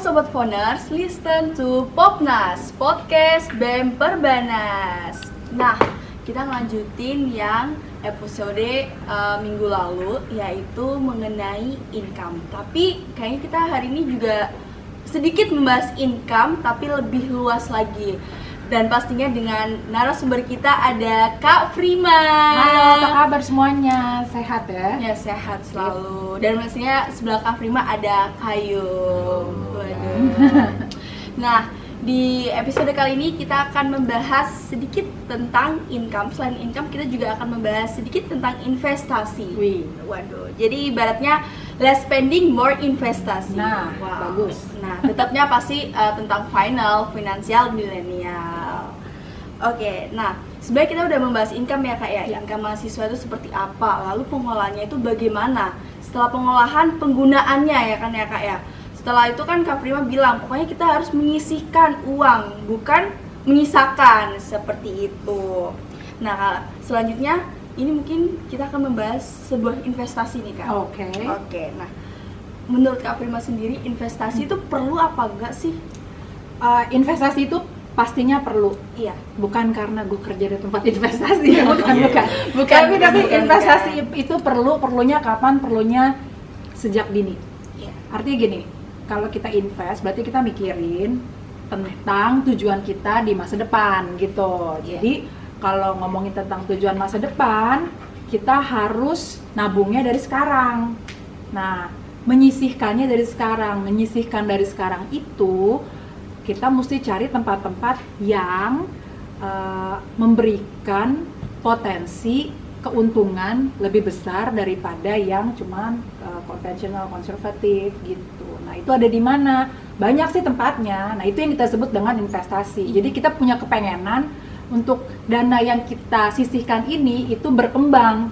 Sobat Phoners, listen to Popnas, podcast BEM Perbanas. Nah, kita ngelanjutin yang episode minggu lalu, yaitu mengenai income. Tapi kayaknya kita hari ini juga sedikit membahas income, tapi lebih luas lagi. Dan pastinya dengan narasumber kita ada Kak Prima. Halo, apa kabar semuanya? Sehat ya? Ya, sehat selalu. Dan maksudnya sebelah Kak Prima ada Kayum. Waduh. Nah, di episode kali ini kita akan membahas sedikit tentang income. Selain income, kita juga akan membahas sedikit tentang investasi. Wih. Waduh. Jadi ibaratnya less spending, more investasi. Nah, bagus. Nah, tetapnya pasti tentang finansial milenial. Oke, nah sebenarnya kita udah membahas income ya Kak ya. Income mahasiswa itu seperti apa, lalu pengolahannya itu bagaimana. Setelah pengolahan, penggunaannya ya kan ya Kak ya. Setelah itu kan Kak Prima bilang, pokoknya kita harus menyisihkan uang, bukan menyisakan, seperti itu. Nah, selanjutnya ini mungkin kita akan membahas sebuah investasi nih Kak. Oke, nah menurut Kak Prima sendiri, investasi itu perlu apa enggak sih? Investasi itu pastinya perlu. Iya. Bukan karena gue kerja di tempat investasi ya, bukan. Tapi investasi itu perlunya kapan? Perlunya sejak dini. Iya. Artinya gini, kalau kita invest berarti kita mikirin tentang tujuan kita di masa depan gitu. Iya. Jadi kalau ngomongin tentang tujuan masa depan, kita harus nabungnya dari sekarang. Nah, menyisihkan dari sekarang itu kita mesti cari tempat-tempat yang memberikan potensi keuntungan lebih besar daripada yang cuman konvensional, konservatif gitu. Nah, itu ada di mana? Banyak sih tempatnya. Nah, itu yang kita sebut dengan investasi. Jadi kita punya kepengenan untuk dana yang kita sisihkan ini itu berkembang,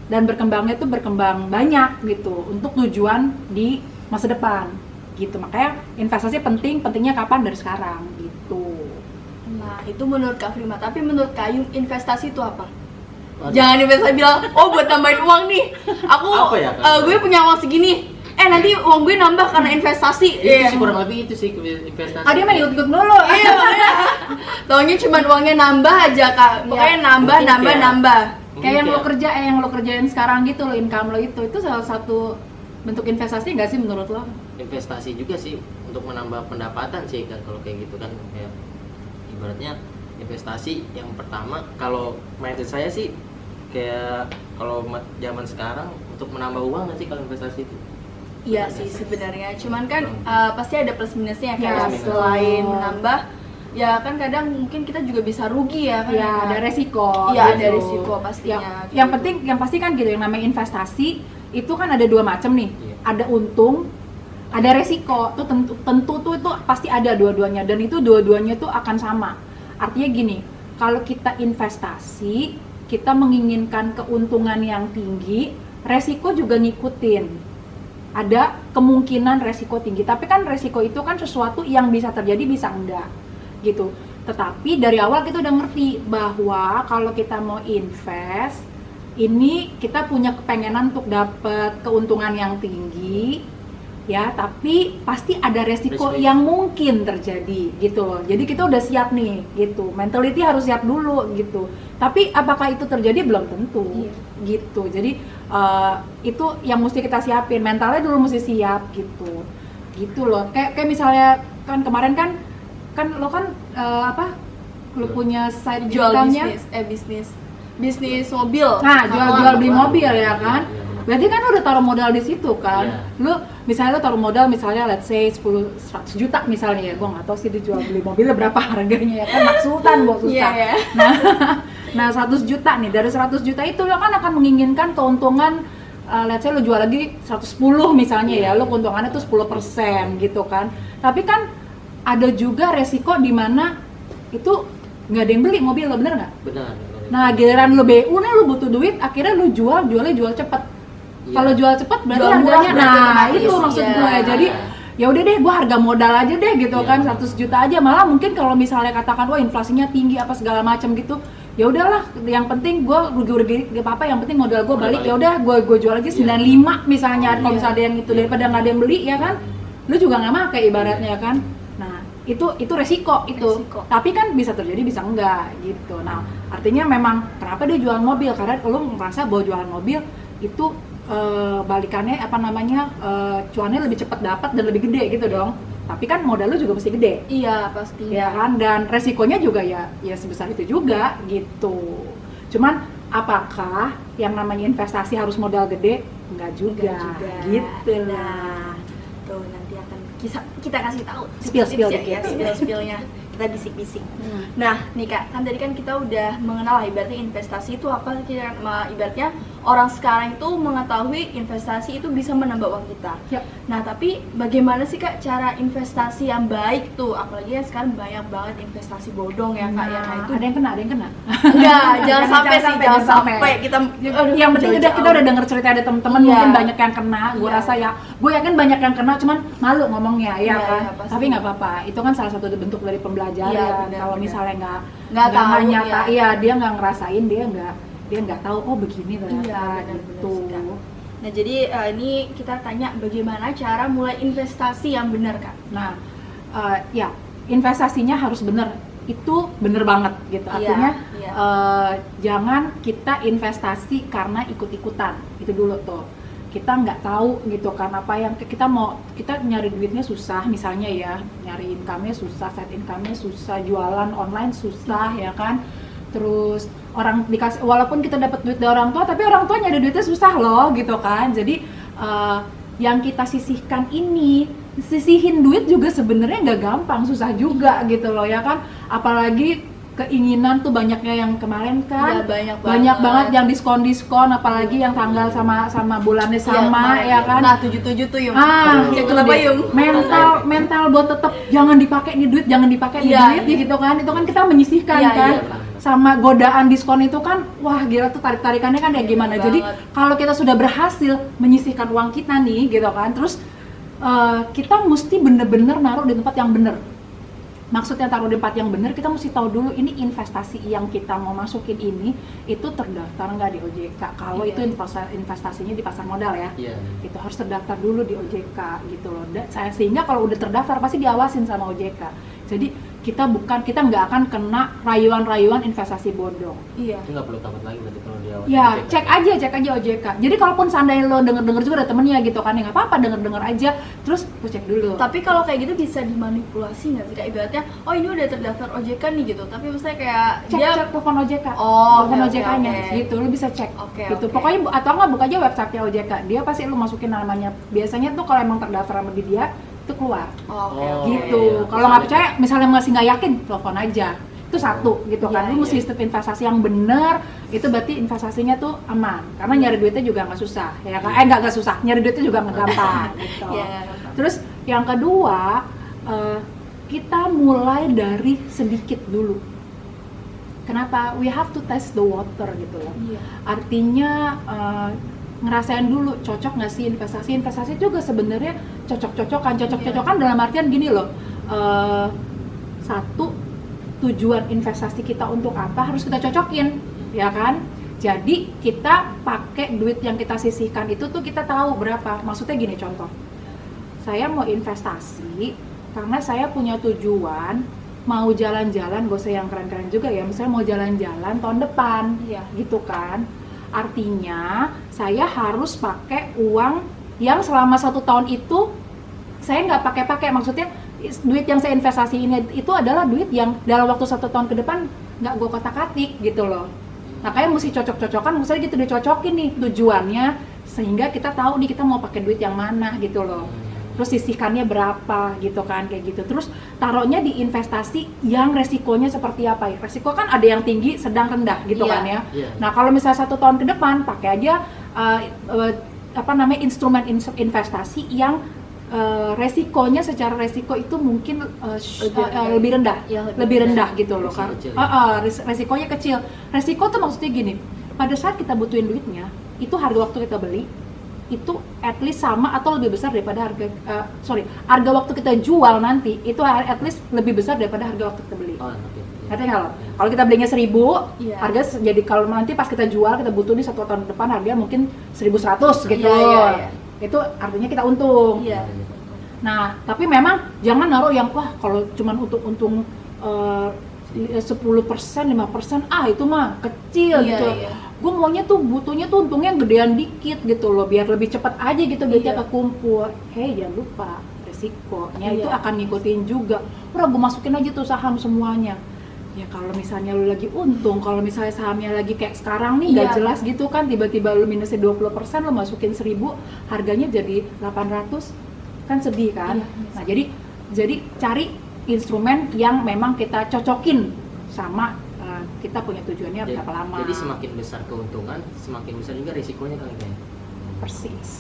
dan berkembangnya itu berkembang banyak gitu untuk tujuan di masa depan gitu. Makanya investasi pentingnya kapan? Dari sekarang gitu. Nah, itu menurut Kak Prima. Tapi menurut Kayum, investasi itu apa? Jangan investasi bilang, oh buat tambahin uang nih, aku gue punya uang segini, nanti uang gue nambah karena investasi. Itu sih kurang lebih itu sih investasi. Dia main ikut dulu. Iya. Taunya cuma uangnya nambah aja Kak. Pokoknya nambah. Kayak yang lo kerjain sekarang gitu, lo income lo itu salah satu bentuk investasi nggak sih menurut lo? Investasi juga sih untuk menambah pendapatan sih kan, kalau kayak gitu kan, kayak ibaratnya investasi yang pertama kalau mindset saya sih kayak kalau zaman sekarang untuk menambah uang nggak sih kalau investasi itu? Iya sih sebenarnya, cuman kan pasti ada plus minusnya Ya, kayak selain menambah, ya kan kadang mungkin kita juga bisa rugi ya kan. Ya, ada resiko. Iya, gitu. ada resiko pastinya. Yang pasti kan gitu, yang namanya investasi itu kan ada dua macam nih. Iya. Ada untung, ada resiko. Tuh tentu tuh itu pasti ada dua-duanya, dan itu dua-duanya tuh akan sama. Artinya gini, kalau kita investasi, kita menginginkan keuntungan yang tinggi, resiko juga ngikutin. Ada kemungkinan resiko tinggi, tapi kan resiko itu kan sesuatu yang bisa terjadi, bisa enggak gitu. Tetapi dari awal kita udah ngerti bahwa kalau kita mau invest, ini kita punya kepengenan untuk dapat keuntungan yang tinggi ya, tapi pasti ada resiko yang mungkin terjadi gitu loh. Jadi kita udah siap nih gitu, mentality harus siap dulu gitu. Tapi apakah itu terjadi? Belum tentu. Gitu. Jadi itu yang mesti kita siapin, mentalnya dulu mesti siap gitu loh. Kayak misalnya kan kemarin kan lo kan lo punya side jual income-nya bisnis mobil. Nah, jual beli mobil ya kan. Berarti kan lo udah taruh modal di situ kan. Lo misalnya lo taruh modal misalnya let's say 100 juta misalnya ya. Gua nggak tahu sih dijual beli mobilnya berapa harganya ya kan, maksutan bos susah. Nah 100 juta nih, dari 100 juta itu lo kan akan menginginkan keuntungan let's say lo jual lagi 110 misalnya ya, lo keuntungannya tuh 10% gitu kan. Tapi kan ada juga resiko di mana itu nggak ada yang beli mobil lo, bener nggak? Benar. Nah giliran lo BU nih, lo butuh duit, akhirnya lo jual cepet. Kalau jual cepet berarti harganya, nah itu maksud gue. Jadi ya udah deh, gue harga modal aja deh gitu kan, 100 juta aja. Malah mungkin kalau misalnya katakan wah inflasinya tinggi apa segala macam gitu, ya udahlah, yang penting gue rugi gak apa-apa, yang penting modal gue balik. Ya udah gue jual aja 95 misalnya, kalau misalnya ada yang itu, daripada nggak ada yang beli ya kan. lu juga nggak pakai ibaratnya kan. Nah itu resiko itu. Tapi kan bisa terjadi bisa enggak gitu. Nah artinya memang kenapa dia jual mobil, karena lu merasa bahwa jualan mobil itu balikannya cuannya lebih cepat dapat dan lebih gede gitu dong. Tapi kan modal lu juga mesti gede. Iya pastinya. Ya kan, dan resikonya juga ya sebesar itu juga gitu. Cuman apakah yang namanya investasi harus modal gede? Enggak juga. Gitu lah. Tuh nanti akan kita kasih tahu Spill ya, spill-spillnya. Kita bisik-bisik. Nah, nih Kak, kan tadi kan kita udah mengenal ibaratnya investasi itu apa, ibaratnya orang sekarang itu mengetahui investasi itu bisa menambah uang kita. Ya. Nah, tapi bagaimana sih Kak cara investasi yang baik tuh? Apalagi kan sekarang banyak banget investasi bodong ya Kak, ya. Nah, itu ada yang kena. Enggak, jangan sampai kita yang penting kita udah denger cerita ada teman-teman mungkin banyak yang kena. Gue rasa ya, gue yakin banyak yang kena, cuman malu ngomongnya ya kan. Tapi nggak apa-apa, itu kan salah satu bentuk dari pembelajaran. Kalau misalnya nggak tahu nyata, dia nggak ngerasain, dia nggak taut oh begini ternyata gitu. Nah jadi ini kita tanya bagaimana cara mulai investasi yang benar Kak. Nah ya investasinya harus benar, itu bener banget gitu. Artinya jangan kita investasi karena ikut-ikutan, itu dulu tuh. Kita nggak tahu gitu kan apa yang kita nyari duitnya susah misalnya ya, nyari income-nya susah, side income-nya susah, jualan online susah ya kan. Terus orang dikasih, walaupun kita dapat duit dari orang tua, tapi orang tua nyari duitnya susah loh gitu kan. Jadi yang kita sisihkan ini, sisihin duit juga sebenarnya nggak gampang, susah juga gitu loh ya kan. Apalagi keinginan tuh banyaknya yang kemarin kan, banyak banget yang diskon, apalagi yang tanggal sama bulannya sama ya kan. Nah 77 tuh Yung. Kenapa Yung? Mental buat tetap jangan dipakai nih duit, duit gitu kan. Itu kan kita menyisihkan kan. Sama godaan diskon itu kan, wah gila tuh tarik-tarikannya kan ya gimana. Jadi kalau kita sudah berhasil menyisihkan uang kita nih gitu kan, terus kita mesti bener-bener naruh di tempat yang bener. Maksudnya taruh di tempat yang benar, kita mesti tahu dulu ini investasi yang kita mau masukin ini itu terdaftar nggak di OJK. Kalau itu investasinya di pasar modal ya, itu harus terdaftar dulu di OJK gitu loh. Sehingga kalau udah terdaftar pasti diawasin sama OJK. Jadi kita nggak akan kena rayuan-rayuan investasi bodong. Itu nggak perlu takut lagi berarti kalau diawasin. Ya, cek aja OJK. Jadi kalaupun seandainya lo denger juga ada temennya gitu kan, ya nggak apa-apa denger aja. Terus lo cek dulu. Tapi kalau kayak gitu bisa dimanipulasi nggak sih Kak? Ibaratnya, oh ini udah terdaftar OJK nih gitu. Tapi misalnya kayak cek telepon OJK. Telepon OJK-nya gitu, lo bisa cek. Gitu. Pokoknya atau nggak buka aja website-nya OJK. Dia pasti lo masukin namanya. Biasanya tuh kalau emang terdaftar sama dia itu keluar. Gitu. Kalau nggak percaya, misalnya masih nggak yakin, telepon aja. Itu satu gitu kan. Lu mesti sistem investasi yang benar, itu berarti investasinya tuh aman. Karena nyari duitnya juga nggak susah, ya kan? Nggak susah. Nyari duitnya juga nggak gampang gitu. Terus yang kedua, kita mulai dari sedikit dulu. Kenapa? We have to test the water gitu loh. Artinya ngerasain dulu cocok nggak sih investasi juga sebenarnya cocok-cocokan dalam artian gini loh, satu, tujuan investasi kita untuk apa harus kita cocokin ya kan. Jadi kita pakai duit yang kita sisihkan itu tuh kita tahu berapa. Maksudnya gini, contoh saya mau investasi karena saya punya tujuan mau jalan-jalan, gak usah yang keren-keren juga ya, misalnya mau jalan-jalan tahun depan gitu kan. Artinya saya harus pakai uang yang selama 1 tahun itu saya nggak pakai-pakai. Maksudnya duit yang saya investasi ini itu adalah duit yang dalam waktu 1 tahun ke depan nggak gue kotak-katik gitu loh. Nah kayak mesti cocok-cocokan, misalnya gitu dicocokin nih tujuannya sehingga kita tahu nih kita mau pakai duit yang mana gitu loh. Terus sisihkannya berapa gitu kan, kayak gitu. Terus taruhnya di investasi yang resikonya seperti apa ya. Resiko kan ada yang tinggi, sedang, rendah gitu kan ya. Nah kalau misalnya 1 tahun ke depan pakai aja instrumen investasi yang resikonya secara resiko itu mungkin lebih rendah, lebih rendah gitu loh kan. Resikonya kecil. Resiko tuh maksudnya gini, pada saat kita butuhin duitnya, itu harga waktu kita beli itu at least sama atau lebih besar daripada harga waktu kita jual nanti itu at least lebih besar daripada harga waktu kita beli. Ngerti nggak lo? Kalau kita belinya 1.000, harga jadi kalau nanti pas kita jual kita butuh nih 1 tahun depan harga mungkin 1.100 gitu. Itu artinya kita untung. Nah, tapi memang jangan naruh yang wah kalau cuman untuk untung 10%, 5%, itu mah kecil Iya, gitu. iya. Gue maunya tuh butuhnya tuh untungnya yang gedean dikit gitu loh, biar lebih cepat aja gitu duitnya Iya. kekumpul. Jangan lupa resikonya Iya. itu akan ngikutin juga. Udah gue masukin aja tuh saham semuanya. Ya kalau misalnya lu lagi untung, kalau misalnya sahamnya lagi kayak sekarang nih nggak Iya. jelas gitu kan, tiba-tiba lu minusnya 20%, lu masukin 1.000, harganya jadi 800, kan sedih kan? Iya, Nah jadi cari instrumen yang memang kita cocokin sama kita punya tujuannya Jadi- berapa lama. Jadi semakin besar keuntungan, semakin besar juga risikonya kali ya. Persis.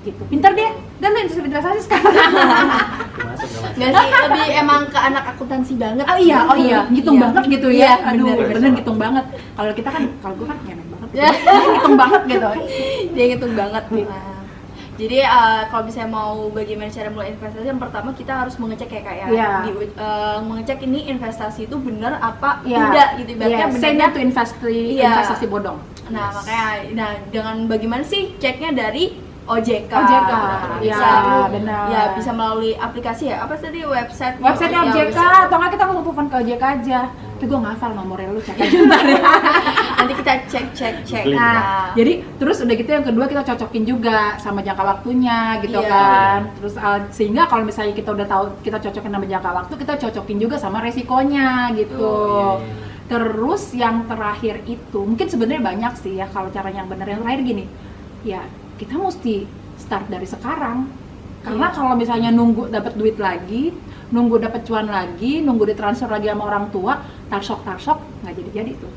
Gitu. Pintar deh. Dan lu investasi sekarang. Masuk nggak masuk? Nggak sih, lebih emang ke anak akuntansi banget. Oh iya, ngitung Iya. banget gitu Iya, ya. Aduh, bener. bener ngitung banget. Kalau kita kan, kalau gue kan nyemen banget. Ya. Dia ngitung banget gitu. Dia ngitung banget. Nah, jadi kalau misalnya mau bagaimana cara mulai investasi, yang pertama kita harus mengecek kayak Iya. mengecek ini investasi itu benar apa Iya. tidak gitu. Ibaratnya Iya, say benarnya no to Iya. investasi bodong. Nah, makanya dengan bagaimana sih ceknya dari OJK. OJK, Bisa, ya, benar. Ya, bisa melalui aplikasi ya. Apa tadi website? Websitenya Ya, OJK, website. atau nggak kita mau telepon ke OJK aja. Tapi gue ngafal nomornya, lu cek aja ntar ya. Nanti kita cek. Klik. Nah, jadi terus udah gitu yang kedua kita cocokin juga sama jangka waktunya gitu Iya. kan. Terus sehingga kalau misalnya kita udah tahu kita cocokin sama jangka waktu, kita cocokin juga sama resikonya gitu. Oh, iya. Terus yang terakhir itu mungkin sebenarnya banyak sih ya kalau cara yang benar. Yang terakhir gini, ya kita mesti start dari sekarang. Karena Iya. kalau misalnya nunggu dapat duit lagi, nunggu dapat cuan lagi, nunggu ditransfer lagi sama orang tua, tarsok nggak jadi tuh.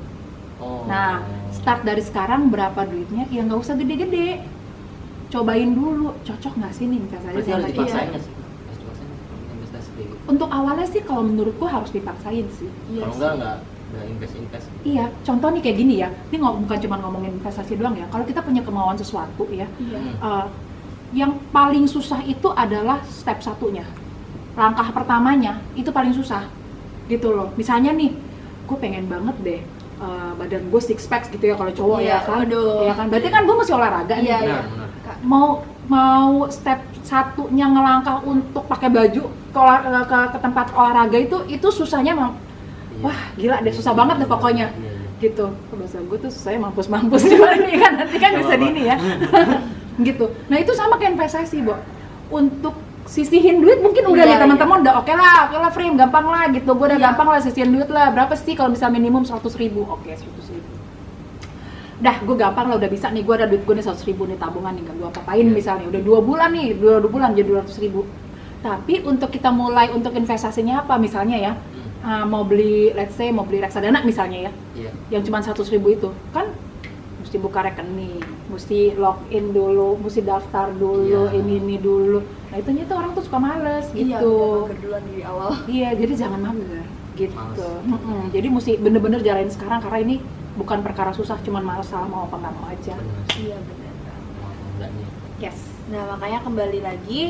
Oh. Nah, start dari sekarang berapa duitnya? Ya nggak usah gede-gede. Cobain dulu, cocok nggak sih nih investasi Berarti sama harus dia? dipaksain nggak sih? Harus dipaksain nggak? Investasi kayak gitu. Untuk awalnya sih kalau menurutku harus dipaksain sih. Iya Kalau sih. enggak invest. Iya, contoh nih kayak gini ya. Ini bukan cuma ngomongin investasi doang ya. Kalau kita punya kemauan sesuatu ya, Iya. yang paling susah itu adalah step satunya. Langkah pertamanya itu paling susah, gitu loh. Misalnya nih, gue pengen banget deh badan gue six pack gitu ya kalau cowok Iya, ya kan. waduh. Ya kan. Berarti kan gue mesti olahraga nih. Iya, Benar, iya. benar. Kak. Mau step satunya ngelangkah untuk pakai baju ke tempat olahraga itu susahnya Iya. wah gila deh, susah banget deh pokoknya. Iya, iya. Gitu. Bahasa gue tuh susahnya mampus cuma ini kan nanti kan Gak bisa apa-apa. di ini ya. Gitu. Nah itu sama kayak investasi, Bo. Untuk sisihin duit mungkin udah Iya, nih teman-teman udah oke lah frame gampang lah gitu. Gue udah Iya. gampang lah sisihin duit lah. Berapa sih kalau bisa minimum 100.000? Oke, 100.000. Dah, gue gampang lah udah bisa nih, gue ada duit gue nih 100.000 nih tabungan nih, gak gue apa-apain Iya. misalnya udah 2 bulan nih, 2 bulan jadi 200.000. Tapi untuk kita mulai untuk investasinya apa misalnya ya, mau beli reksadana misalnya ya, Iya. yang cuma 100.000 itu kan mesti buka rekening, mesti login dulu, mesti daftar dulu, Iya. ini dulu. Nah itu tuh orang tuh suka males Iya, gitu. bener, mager duluan dari awal. Iya, jadi jangan mager gitu. Males. Jadi mesti bener-bener jalanin sekarang karena ini bukan perkara susah, cuman masalah mau apa nggak mau aja. Benar. Iya, benar. Mau apa enggaknya. Yes. Nah, makanya kembali lagi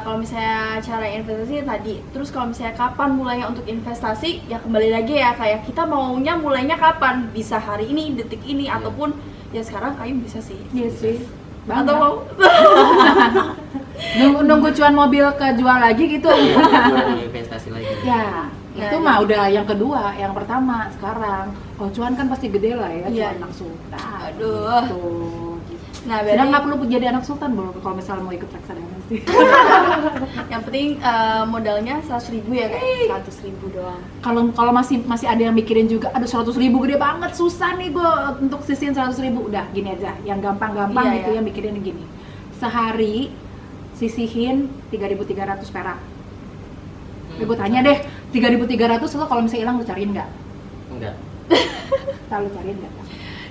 kalau misalnya cara investasi tadi, terus kalau misalnya kapan mulainya untuk investasi, ya kembali lagi ya kayak kita maunya mulainya kapan, bisa hari ini, detik ini, Iya. ataupun ya sekarang kayu bisa sih. Iya sih. Atau mau nunggu cuan mobil kejual lagi gitu. Buat investasi lagi. Ya, Nah, itu mah udah yang kedua, yang pertama sekarang. Oh, cuan kan pasti gede lah ya, Iya. cuan anak sultan. Aduh. Gitu. nah, Sedang nggak berarti perlu jadi anak sultan belum kalau misalnya mau ikut reksadana sih. yang penting modalnya 100.000 ya, kayak 100.000 doang. Kalau masih ada yang mikirin juga, aduh 100.000 gede banget, susah nih gue untuk sisihin 100.000. Udah gini aja, yang gampang-gampang Iya, gitu iya. yang mikirin gini. Sehari sisihin 3.300 perak. Gue tanya deh, 3.300 lo kalau misalnya hilang lu cariin nggak? Enggak. Tahu lu cariin nggak?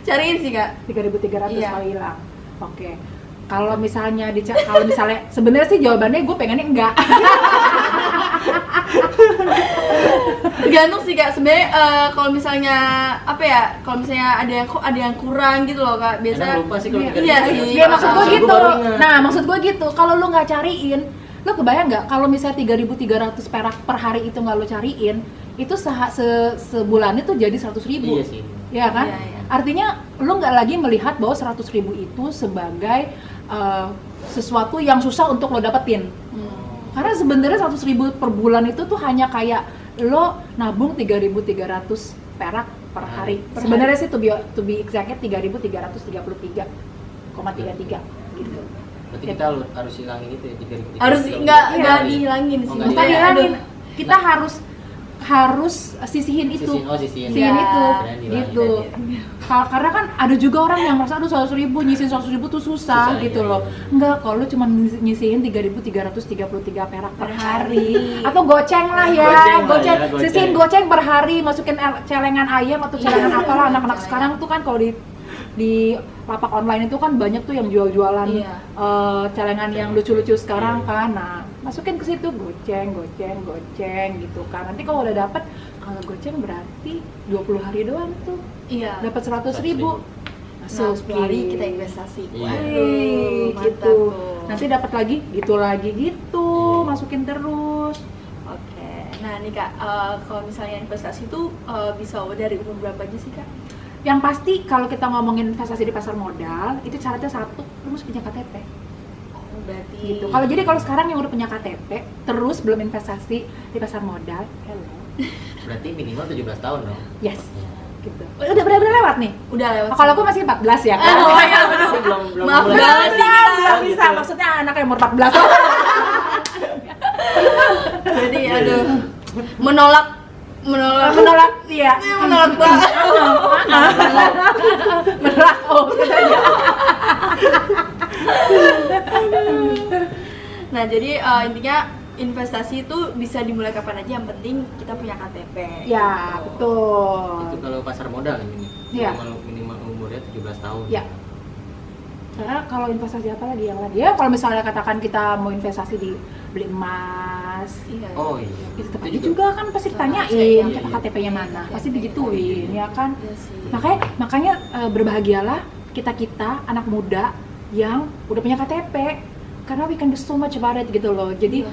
Cariin sih, Kak. 3.300 Iya. kalau hilang. Oke. Kalau misalnya sebenarnya sih jawabannya gue pengennya enggak. Tergantung sih, Kak. Sebenarnya kalau misalnya apa ya? Kalau misalnya ada yang kurang gitu loh, Kak. Biasa Kadang lupa sih kalau Iya. 3.300. Iya sih. Dia maksud gue Maksud gitu. gua baru ingat. Nah, maksud gue gitu. Kalau lu nggak cariin, lu kebayang nggak kalau misalnya 3.300 perak per hari itu nggak lu cariin, itu sebulannya tuh jadi 100.000. Iya sih. Ya kan? Iya, iya. Artinya lu nggak lagi melihat bahwa 100.000 itu sebagai sesuatu yang susah untuk lo dapetin. Karena sebenarnya 100.000 per bulan itu tuh hanya kayak lo nabung 3.300 perak per hari. Sebenarnya sih to be exactnya 3.333,33 gitu. Berarti kita harus hilangin itu ya 3.300. Harus nggak dihilangin sih. Oh, nggak Bukan dihilangin, kita harus sisihin itu. Sisihin. Sisihin itu, Berani, gitu. berani. Karena kan ada juga orang yang merasa aduh 100.000 nyisihin 100.000 tuh susah gitu iya, loh. iya. Enggak, kalau lu cuma nyisihin 3.333 perak per hari. Atau goceng lah ya, Goceng. sisihin goceng per hari, masukin celengan ayam atau celengan apalah anak-anak sekarang tuh kan kalau di lapak online itu kan banyak tuh yang jual-jualan celengan yang lucu-lucu sekarang kan. Nah, masukin ke situ goceng gitu kan. Nanti kalau udah dapet, kalau goceng berarti 20 hari doang tuh. Iya. Dapat 100.000. Nah, 10 hari kita investasi. Iya. Waduh, mantap Gitu. tuh. Nanti dapat lagi gitu, masukin terus. Oke. Nah, nih Kak, kalau misalnya investasi itu bisa dari umur berapa aja sih, Kak? Yang pasti kalau kita ngomongin investasi di pasar modal, itu syaratnya satu, lu mesti punya KTP. Oh, berarti Gitu. Kalau sekarang yang udah punya KTP, terus belum investasi di pasar modal, hello. Berarti minimal 17 tahun dong. Yes. Gitu. Udah benar-benar lewat nih. udah lewat. Kalau aku masih 14 ya kan? Oh ya, bener. belum Maaf mulai. banget nih kita. Belum bisa, maksudnya anak yang umur 14. Jadi aduh, menolak Iya. menolak banget. Menolak Nah, jadi intinya investasi itu bisa dimulai kapan aja, yang penting kita punya KTP. Ya, betul. Itu kalau pasar modal ini. Iya. Minimal umurnya 17 tahun. Ya. Karena kalau investasi apa lagi yang lain? Ya, kalau misalnya katakan kita mau investasi di beli emas, Iya. Oh iya. itu tetap Itu aja juga kan pasti ditanyain Iya, iya. KTP-nya mana, pasti digituin, ya kan? Iya sih. Makanya berbahagialah kita anak muda yang udah punya KTP, karena we can do so much about it gitu loh. Jadi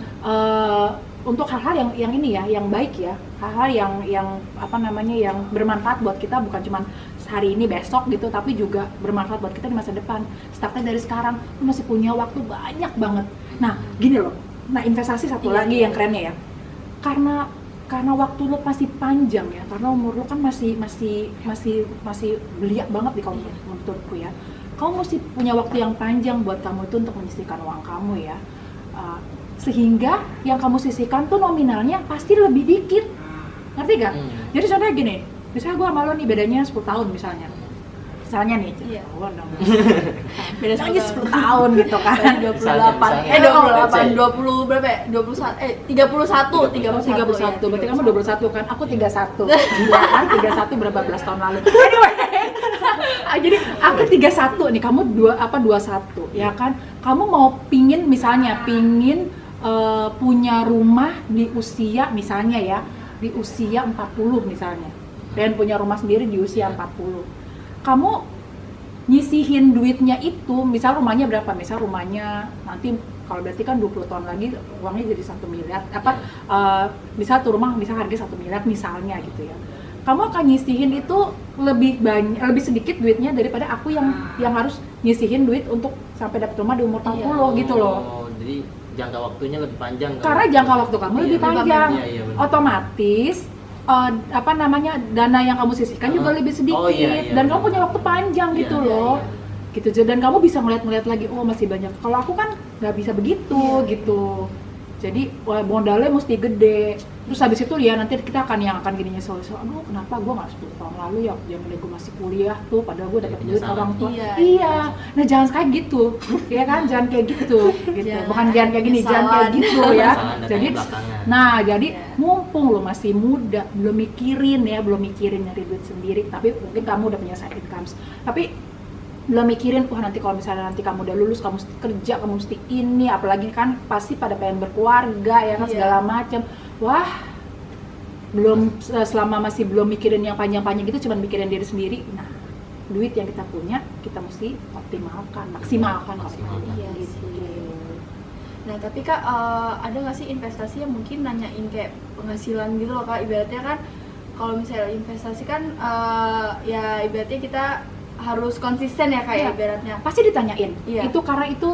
untuk hal-hal yang ini ya, yang baik ya, hal-hal yang apa namanya, yang bermanfaat buat kita, bukan cuma hari ini besok gitu, tapi juga bermanfaat buat kita di masa depan. Startnya dari sekarang, lu masih punya waktu banyak banget. Nah gini loh, nah investasi satu lagi yang kerennya ya, karena waktu lu masih panjang ya, karena umur lu kan masih belia banget nih kalau menurutku ya. Kamu mesti punya waktu yang panjang buat kamu itu untuk menyisihkan uang kamu ya, sehingga yang kamu sisihkan tuh nominalnya pasti lebih dikit, ngerti gak? Jadi contohnya gini, misalnya gue sama lo nih bedanya 10 tahun misalnya nih, Iya. oh, dong. Beda Misalnya 10 tahun gitu kan. 28, 20 berapa ya? 31, 31, berarti kamu 21 kan, aku 31. Gila kan, 31 berapa belas tahun lalu. Anyway, jadi aku 31 nih, kamu 21 ya kan. Kamu mau pingin punya rumah di usia misalnya ya, di usia 40 misalnya, dan punya rumah sendiri di usia 40. Kamu nyisihin duitnya itu, misal rumahnya berapa? Misal rumahnya nanti kalau berarti kan 20 tahun lagi uangnya jadi 1 miliar. Misal tuh rumah misal harga 1 miliar misalnya gitu ya. Kamu akan nyisihin itu lebih sedikit duitnya daripada aku yang harus nyisihin duit untuk sampai dapat rumah di umur 40 gitu loh. Oh, jadi jangka waktunya lebih panjang. Karena jangka waktu kamu lebih panjang. Iya, benar. Otomatis dana yang kamu sisihkan juga lebih sedikit, dan kamu punya waktu panjang gitu loh. Gitu, dan kamu bisa ngeliat lagi, oh masih banyak. Kalau aku kan nggak bisa begitu gitu. Jadi modalnya mesti gede. Terus habis itu ya nanti kita akan gini nyesel, aduh kenapa gue nggak 10 tahun lalu ya, zaman gue masih kuliah tuh, padahal gue dapat duit orang tua. Iya. Nah jangan kayak gitu, ya kan, jangan kayak gitu. Bukan jangan kayak gini, jangan kayak gitu ya. Jadi mumpung lo masih muda, belum mikirin nyari duit sendiri, tapi mungkin kamu udah punya side incomes, tapi belum mikirin, wah nanti kalau misalnya nanti kamu udah lulus, kamu mesti kerja, kamu mesti ini, apalagi kan pasti pada pengen berkeluarga ya kan, segala macam. Wah, belum selama masih belum mikirin yang panjang-panjang gitu, cuman mikirin diri sendiri. Nah, duit yang kita punya kita mesti maksimalkan. Iya gitu. Nah tapi Kak, ada nggak sih investasi yang mungkin nanyain kayak penghasilan gitu loh Kak? Ibaratnya kan kalau misalnya investasi kan ya ibaratnya kita harus konsisten ya kayak Iya. ibaratnya. Pasti ditanyain. Iya. Itu karena itu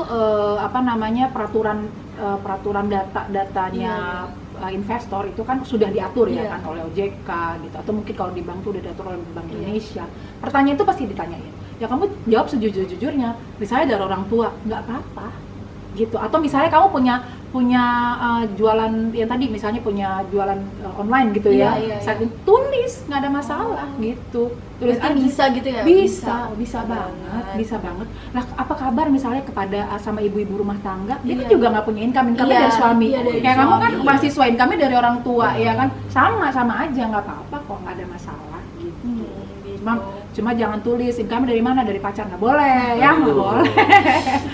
peraturan datanya investor itu kan sudah diatur ya Iya. kan oleh OJK gitu, atau mungkin kalau di bank tuh udah diatur oleh Bank Iya. Indonesia. Pertanyaan itu pasti ditanyain. Ya kamu jawab sejujur-jujurnya. Misalnya dari orang tua, nggak apa-apa gitu. Atau misalnya kamu punya jualan yang tadi, misalnya punya jualan online gitu Iya, ya, iya, saat iya. itu tulis, nggak ada masalah gitu. Tulis Berarti aja. bisa gitu ya? Bisa banget. Nah, apa kabar misalnya kepada sama ibu-ibu rumah tangga, dia kan Iya. juga nggak punya income Iya, dari suami. iya, dari Kayak kamu kan suami. mahasiswa, income dari orang tua, ya kan? Sama aja, nggak apa-apa kok, nggak ada masalah gitu. Gitu. Cuma jangan tulis income dari mana, dari pacar nggak boleh, ya nggak Aduh. boleh.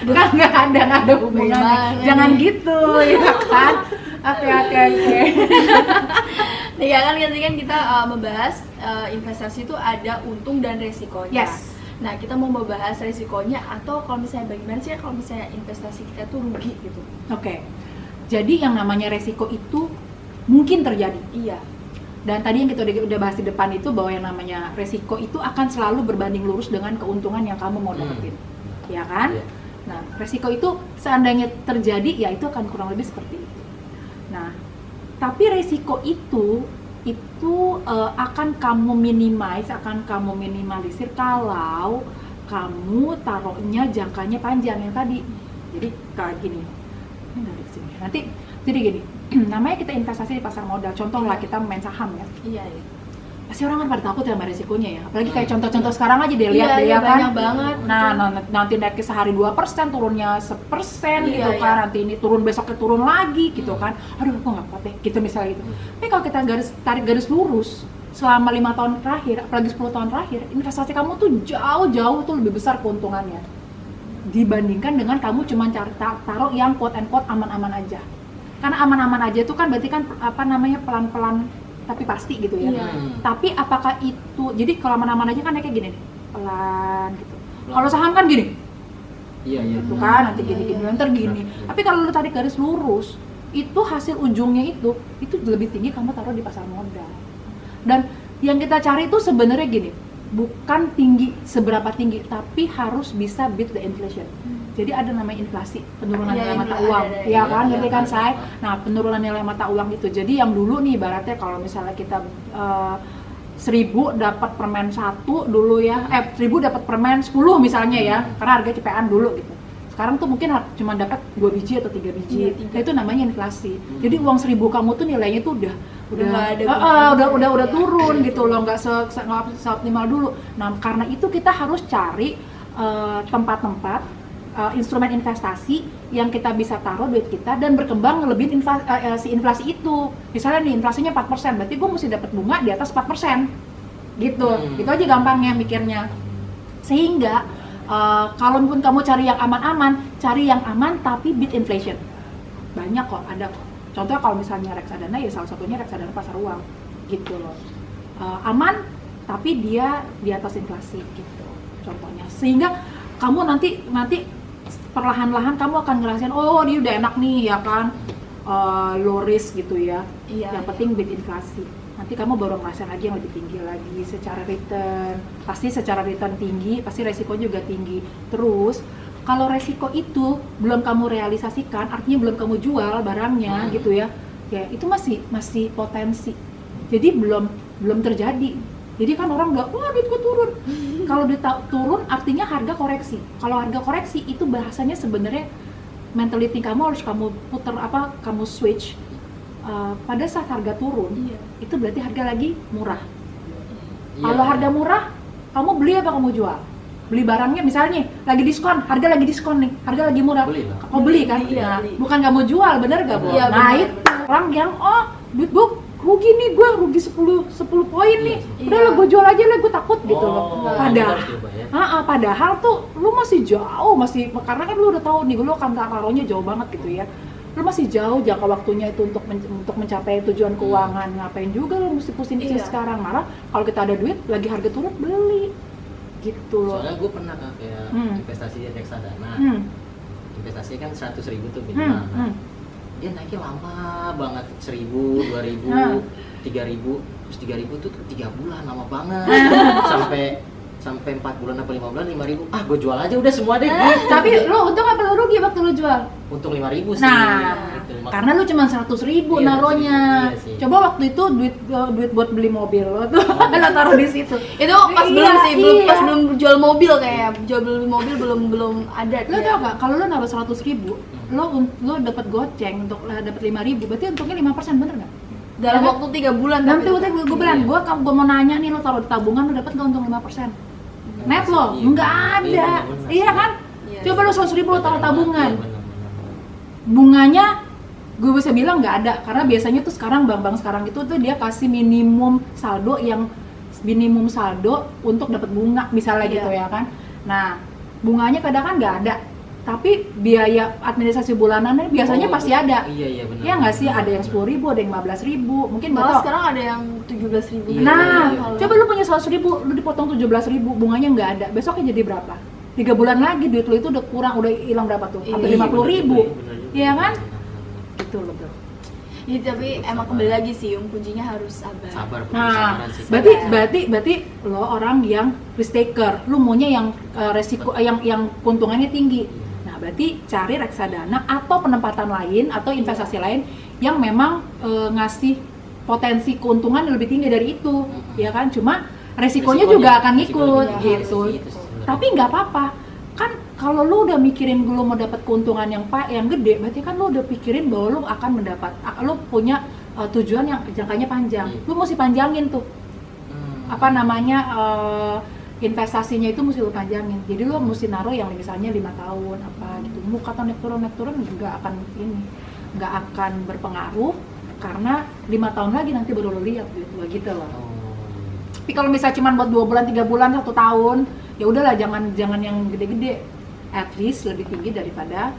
Kan nggak ada hubungannya. Bagaimana Jangan nih? gitu, ya kan? Oke. Nih kan tadi kan kita membahas investasi itu ada untung dan resikonya. Yes. Nah, kita mau membahas resikonya atau kalau misalnya bagaimana sih kalau misalnya investasi kita tuh rugi gitu. Oke. Jadi yang namanya resiko itu mungkin terjadi. Iya. Dan tadi yang kita udah bahas di depan itu bahwa yang namanya resiko itu akan selalu berbanding lurus dengan keuntungan yang kamu mau dapetin, ya kan? Iya. Nah, resiko itu seandainya terjadi, ya itu akan kurang lebih seperti itu. Nah, tapi resiko itu akan kamu minimalisir kalau kamu taruhnya jangkanya panjang yang tadi. Jadi kayak gini, ini dari sini. Nanti jadi gini, namanya kita investasi di pasar modal. Contoh lah kita main saham ya. Iya, iya. Pasti orang kan pada takut ya sama resikonya ya. Apalagi kayak contoh-contoh sekarang aja deh, lihat Iya, deh iya, ya kan. banyak banget. Nah, nanti naiknya sehari 2%, turunnya 1% gitu Iya, kan. iya. Nanti ini turun, besoknya turun lagi gitu kan. Aduh, aku nggak kuat deh, gitu misalnya gitu. Tapi kalau kita tarik garis lurus selama 5 tahun terakhir, apalagi 10 tahun terakhir, investasi kamu tuh jauh tuh lebih besar keuntungannya dibandingkan dengan kamu cuma taruh yang quote and quote aman-aman aja. Karena aman-aman aja itu kan berarti kan pelan-pelan tapi pasti gitu ya. Iya. Tapi apakah itu, jadi kalau aman-aman aja kan kayak gini nih, pelan gitu. Kalau saham kan gini, Iya. gitu kan, nanti Iya, gini-gini, iya. nanti gini. Iya. Tapi kalau lu tarik garis lurus, itu hasil ujungnya itu lebih tinggi kamu taruh di pasar modal. Dan yang kita cari itu sebenarnya gini, bukan seberapa tinggi, tapi harus bisa beat the inflation. Jadi ada namanya inflasi, penurunan Iya, nilai mata ada, uang, ada, ya kan, iya, ngerti kan iya. saya? Nah, penurunan nilai mata uang itu. Jadi yang dulu nih, ibaratnya kalau misalnya kita 1.000 dapat permen 1 dulu ya, 1.000 dapat permen 10 misalnya ya, karena harga CPN dulu gitu. Sekarang tuh mungkin cuma dapat 2 biji atau 3 biji. Iya, 3. Nah, itu namanya inflasi. Jadi uang 1.000 kamu tuh nilainya tuh udah nggak ada gunanya. udah Iya. turun gitu loh, nggak seoptimal dulu. Nah, karena itu kita harus cari tempat-tempat instrumen investasi yang kita bisa taruh duit kita dan berkembang ngelebihin si inflasi itu. Misalnya nih inflasinya 4%, berarti gue mesti dapat bunga di atas 4%. Gitu. Itu aja gampangnya mikirnya. Sehingga kalaupun kamu cari yang aman-aman, cari yang aman tapi beat inflation. Banyak kok, ada kok. Contohnya kalau misalnya reksadana, ya salah satunya reksadana pasar uang. Gitu loh. Aman tapi dia di atas inflasi gitu. Contohnya. Sehingga kamu nanti perlahan-lahan kamu akan ngerasain, oh dia udah enak nih ya kan, low risk gitu ya. Iya, Yang iya. penting beat inflasi. Nanti kamu baru ngerasain lagi yang lebih tinggi lagi secara return. Pasti secara return tinggi, pasti resiko juga tinggi. Terus kalau resiko itu belum kamu realisasikan, artinya belum kamu jual barangnya gitu ya, ya itu masih potensi. Jadi belum terjadi. Jadi kan orang udah, wah duitku turun. Kalau duit turun artinya harga koreksi. Kalau harga koreksi itu bahasanya sebenarnya mentality kamu harus kamu kamu switch. Pada saat harga turun, Iya. itu berarti harga lagi murah. Iya. Kalau harga murah, kamu beli apa kamu jual? Beli barangnya misalnya lagi diskon, harga lagi diskon nih, harga lagi murah. Beli lah. Kamu beli kan? Iya, Nah, beli. bukan kamu jual, bener gak Bu? Iya, Nah bener, itu orang yang duit gue rugi nih, gue rugi 10 poin nih. Iya. Udah lah gue jual aja lah, gue takut gitu loh. Oh, Padahal harus diubah ya. padahal tuh lu masih jauh, karena kan lu udah tahu nih lu akan taruhnya jauh banget gitu ya. Lu masih jauh jangka waktunya itu untuk mencapai tujuan keuangan. Ngapain juga lu mesti pusing-pusing Iya. sekarang. Malah kalau kita ada duit lagi harga turun, beli gitu loh. Soalnya gue pernah kan kayak investasi di reksadana. Hmm. Investasi kan 100.000 tuh Hmm. minimal. Nah, Hmm. dia naiknya lama banget, 1.000, 2.000, 3.000, terus 3.000 tuh 3 bulan lama banget. sampai sampai 4 bulan apa 5 bulan 5.000, gue jual aja udah semua deh gitu. Tapi lu untung apa lu rugi waktu lu jual? Untung 5.000 sih. Nah, Gitu. karena lu cuma 100.000 Iya, naruhnya. iya sih. Coba waktu itu duit buat beli mobil lo tuh lo taruh di situ. Itu pas Iya, belum sih, iya. pas belum jual mobil kayaknya. Jual beli mobil belum ada. Lo ya. tau gak, kalau lo naruh 100.000, lo dapat goceng untuk dapat 5.000, berarti untungnya 5%, bener nggak? Dalam Ya kan? waktu 3 bulan. Nanti tapi- waktu gue bilang, gue mau nanya nih, lo taruh di tabungan, lo dapat nggak untung 5%? Net lo, Iya, nggak ada, bener-bener. iya kan? Iya. Coba lo 100.000 lo taruh tabungan, Iya, bener-bener. bunganya gue bisa bilang nggak ada, karena biasanya tuh sekarang bank-bank sekarang itu tuh dia kasih minimum saldo untuk dapat bunga misalnya Iya. gitu ya kan. Nah bunganya kadang kan nggak ada, tapi biaya administrasi bulanannya biasanya pasti ada. Iya benar. Ya nggak sih, ada yang 10.000, ada yang 15.000, mungkin nggak Malah tahu. sekarang ada yang 17.000. Iya, Nah, iya. coba lu punya 100.000, lu dipotong 17.000, bunganya nggak ada, besoknya jadi berapa? 3 bulan lagi duit lu itu udah kurang, udah hilang berapa tuh? Hampir Iya, 50.000, iya kan? Bener. Gitu loh bro. Iya, tapi emang kembali lagi sih, kuncinya harus sabar. Sabar, Nah, kesabaran sih. berarti lo orang yang risk taker, lu maunya yang resiko, yang keuntungannya tinggi. Nah, berarti cari reksadana atau penempatan lain atau investasi lain yang memang ngasih potensi keuntungan yang lebih tinggi dari itu, ya kan? Cuma resikonya juga akan ngikut Iya, gitu. Gitu sih sebenarnya. Tapi nggak apa-apa, kan kalau lu udah mikirin lu mau dapat keuntungan yang gede, berarti kan lu udah pikirin bahwa lu akan lu punya tujuan yang jangkanya panjang. Iya. Lu mesti panjangin tuh apa namanya investasinya itu mesti lu panjangin. Jadi lu mesti naruh yang misalnya 5 tahun apa gitu. Mau kata naik turun juga akan nggak akan berpengaruh, karena 5 tahun lagi nanti baru lu lihat gitu loh. Oh. Tapi kalau misalnya cuma buat 2 bulan, 3 bulan, 1 tahun, ya udahlah, jangan yang gede-gede. At least lebih tinggi daripada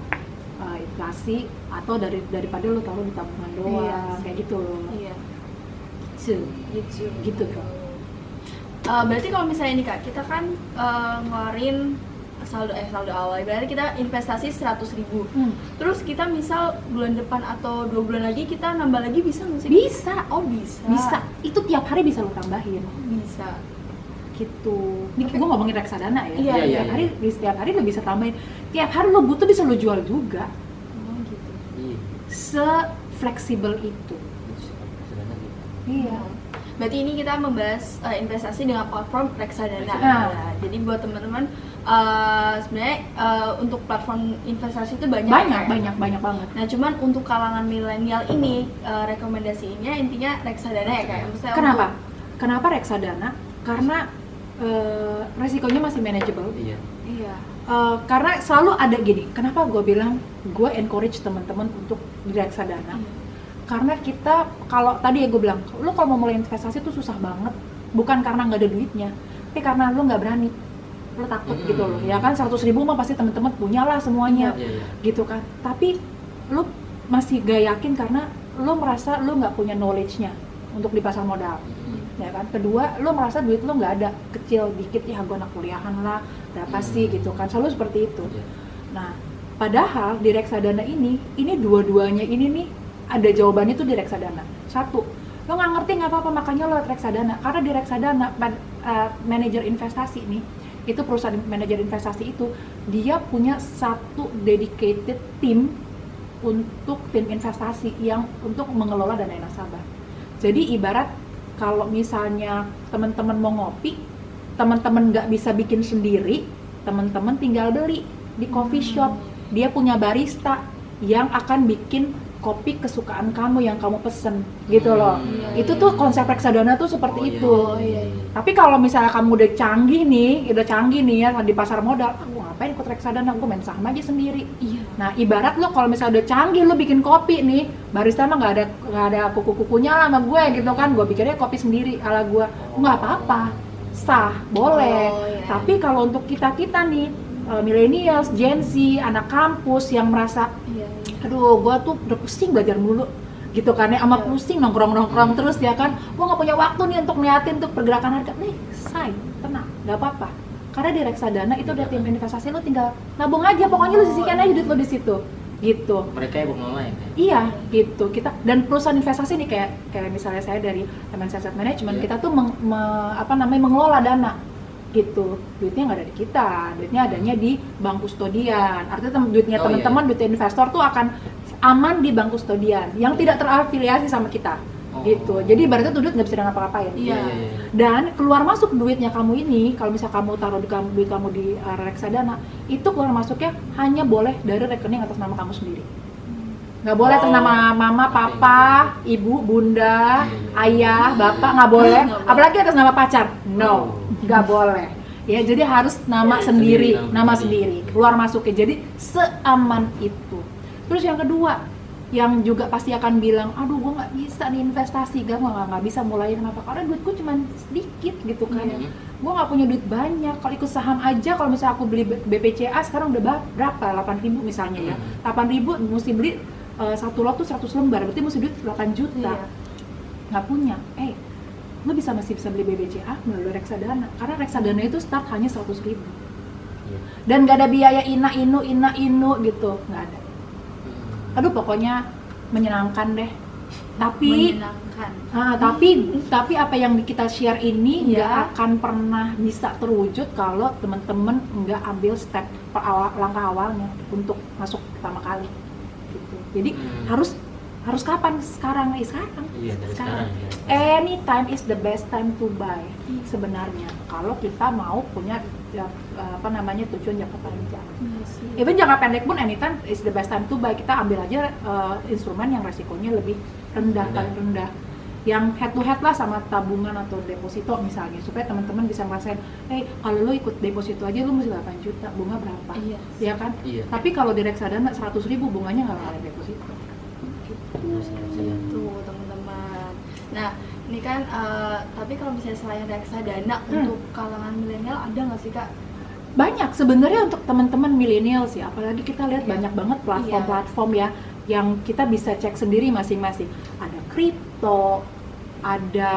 inflasi, atau daripada lo taruh di tabungan doang, Iya. kayak gitu loh. Iya. Gitu kan. Berarti kalau misalnya ini Kak, kita kan ngeluarin saldo awal, berarti kita investasi 100.000. Terus kita misal bulan depan atau 2 bulan lagi kita nambah lagi, bisa nggak sih? Bisa, Oh bisa. bisa. Itu tiap hari bisa lo tambahin. Bisa. Gitu. Ini gue ngomongin reksadana ya. Iya, iya, Setiap hari lo bisa tambahin. Tiap hari lo butuh bisa lo jual juga. Oh gitu. Iya. Se-fleksibel itu. Reksadana gitu. Iya. Berarti ini kita membahas investasi dengan platform reksadana. Reksadana. Ya, jadi buat teman-teman sebenarnya untuk platform investasi itu banyak. Banyak ya. banget. Nah, cuman untuk kalangan milenial ini rekomendasinya intinya reksadana ya kayak. Maksudnya Kenapa reksadana? Karena resikonya masih manageable. Iya. Iya. Karena selalu ada gini, kenapa gue bilang gue encourage teman-teman untuk di reksadana. Karena kita, kalau tadi ya gue bilang, lu kalau mau mulai investasi tuh susah banget, bukan karena nggak ada duitnya, tapi karena lu nggak berani, lu takut gitu loh, ya kan. 100.000 mah pasti teman-teman punya lah semuanya, Iya. gitu kan. Tapi lu masih gak yakin karena lu merasa lu nggak punya knowledge-nya untuk di pasar modal. Ya kan. Kedua, lo merasa duit lo nggak ada, kecil dikit, ya gue anak kuliahan lah, berapa sih gitu kan, selalu seperti itu. Iya. Nah, padahal di reksadana ini dua-duanya ini nih ada jawabannya tuh di reksadana. Satu, lo nggak ngerti nggak apa-apa, makanya lo reksadana, karena di reksadana manajer investasi nih, itu perusahaan manajer investasi itu dia punya satu dedicated tim untuk tim investasi yang untuk mengelola dana nasabah. Jadi ibarat kalau misalnya teman-teman mau ngopi, teman-teman nggak bisa bikin sendiri, teman-teman tinggal beli di coffee shop. Dia punya barista yang akan bikin kopi kesukaan kamu yang kamu pesen, gitu loh. Itu tuh konsep reksadana tuh seperti itu. Iya. Tapi kalau misalnya kamu udah canggih nih ya di pasar modal, aku ngapain ikut reksadana, gue main saham aja sendiri. Iya. Nah, ibarat lo kalau misalnya udah canggih lo bikin kopi nih, barista mah nggak ada kuku-kukunya lah sama gue gitu kan, gue bikinnya kopi sendiri ala gue, nggak apa-apa, sah, boleh. Oh, iya. Tapi kalau untuk kita nih, millennials, Gen Z, anak kampus yang merasa, Iya. aduh gue tuh udah pusing belajar mulu gitu kan ya, sama pusing nongkrong terus ya kan, gue nggak punya waktu nih untuk ngeliatin tuh pergerakan harga. Nih, say, tenang, nggak apa-apa, karena di reksadana itu udah tim investasi, lo tinggal nabung aja, pokoknya lo sisihkan aja duit lo di situ gitu. Mereka yang mengelola ya. Iya gitu. Kita dan perusahaan investasi nih kayak misalnya saya dari MNC Asset Management, Iya. kita tuh mengelola dana gitu. Duitnya nggak ada di kita, duitnya adanya di bank kustodian. Artinya duitnya Oh, teman-teman, duit investor tuh akan aman di bank kustodian yang tidak terafiliasi sama kita. Oh. Gitu. Jadi ibaratnya tuh duit nggak bisa ngapa-ngapain. Iya. Dan keluar masuk duitnya kamu ini, kalau misal kamu taruh duit kamu di reksadana, itu keluar masuknya hanya boleh dari rekening atas nama kamu sendiri. Nggak boleh atas nama mama, papa, ibu, bunda, ayah, bapak, nggak boleh. Apalagi atas nama pacar, no, nggak boleh. Ya, jadi harus nama sendiri, nama sendiri, keluar masuknya. Jadi seaman itu. Terus yang kedua, yang juga pasti akan bilang, aduh gue nggak bisa nih investasi, gue nggak bisa mulai. Kenapa? Karena duitku cuma sedikit gitu kan. Gue nggak punya duit banyak. Kalau ikut saham aja, kalau misalnya aku beli BPCA sekarang udah berapa? 8.000 misalnya ya. 8.000 mesti beli satu lot tuh 100 lembar, berarti mesti duit 8 juta. Nggak punya. Lu masih bisa beli BPCA melalui reksadana. Karena reksadana itu start hanya 100.000. Dan nggak ada biaya ina inu gitu, nggak ada. Aduh, pokoknya menyenangkan deh. Tapi tapi apa yang kita share ini nggak akan pernah bisa terwujud kalau teman-teman nggak ambil step langkah awalnya untuk masuk pertama kali. Gitu. Jadi harus kapan? Sekarang. Iya, dari sekarang. Anytime is the best time to buy sebenarnya. Kalau kita mau punya tujuan jangka panjang. Even jangka pendek pun anytime is the best time to buy. Kita ambil aja instrumen yang resikonya lebih rendah, paling rendah. Yang head to head lah sama tabungan atau deposito misalnya, supaya teman-teman bisa ngerasain, kalau lo ikut deposito aja lo mesti 8 juta, bunga berapa? Iya kan? Iya. Tapi kalau di reksadana 100.000 bunganya nggak ada deposito. Tuh teman-teman. Nah ini kan tapi kalau misalnya selain reksadana untuk kalangan milenial ada nggak sih Kak? Banyak sebenarnya untuk teman-teman milenial sih, apalagi kita lihat banyak banget platform-platform ya yang kita bisa cek sendiri masing-masing. Ada kripto, ada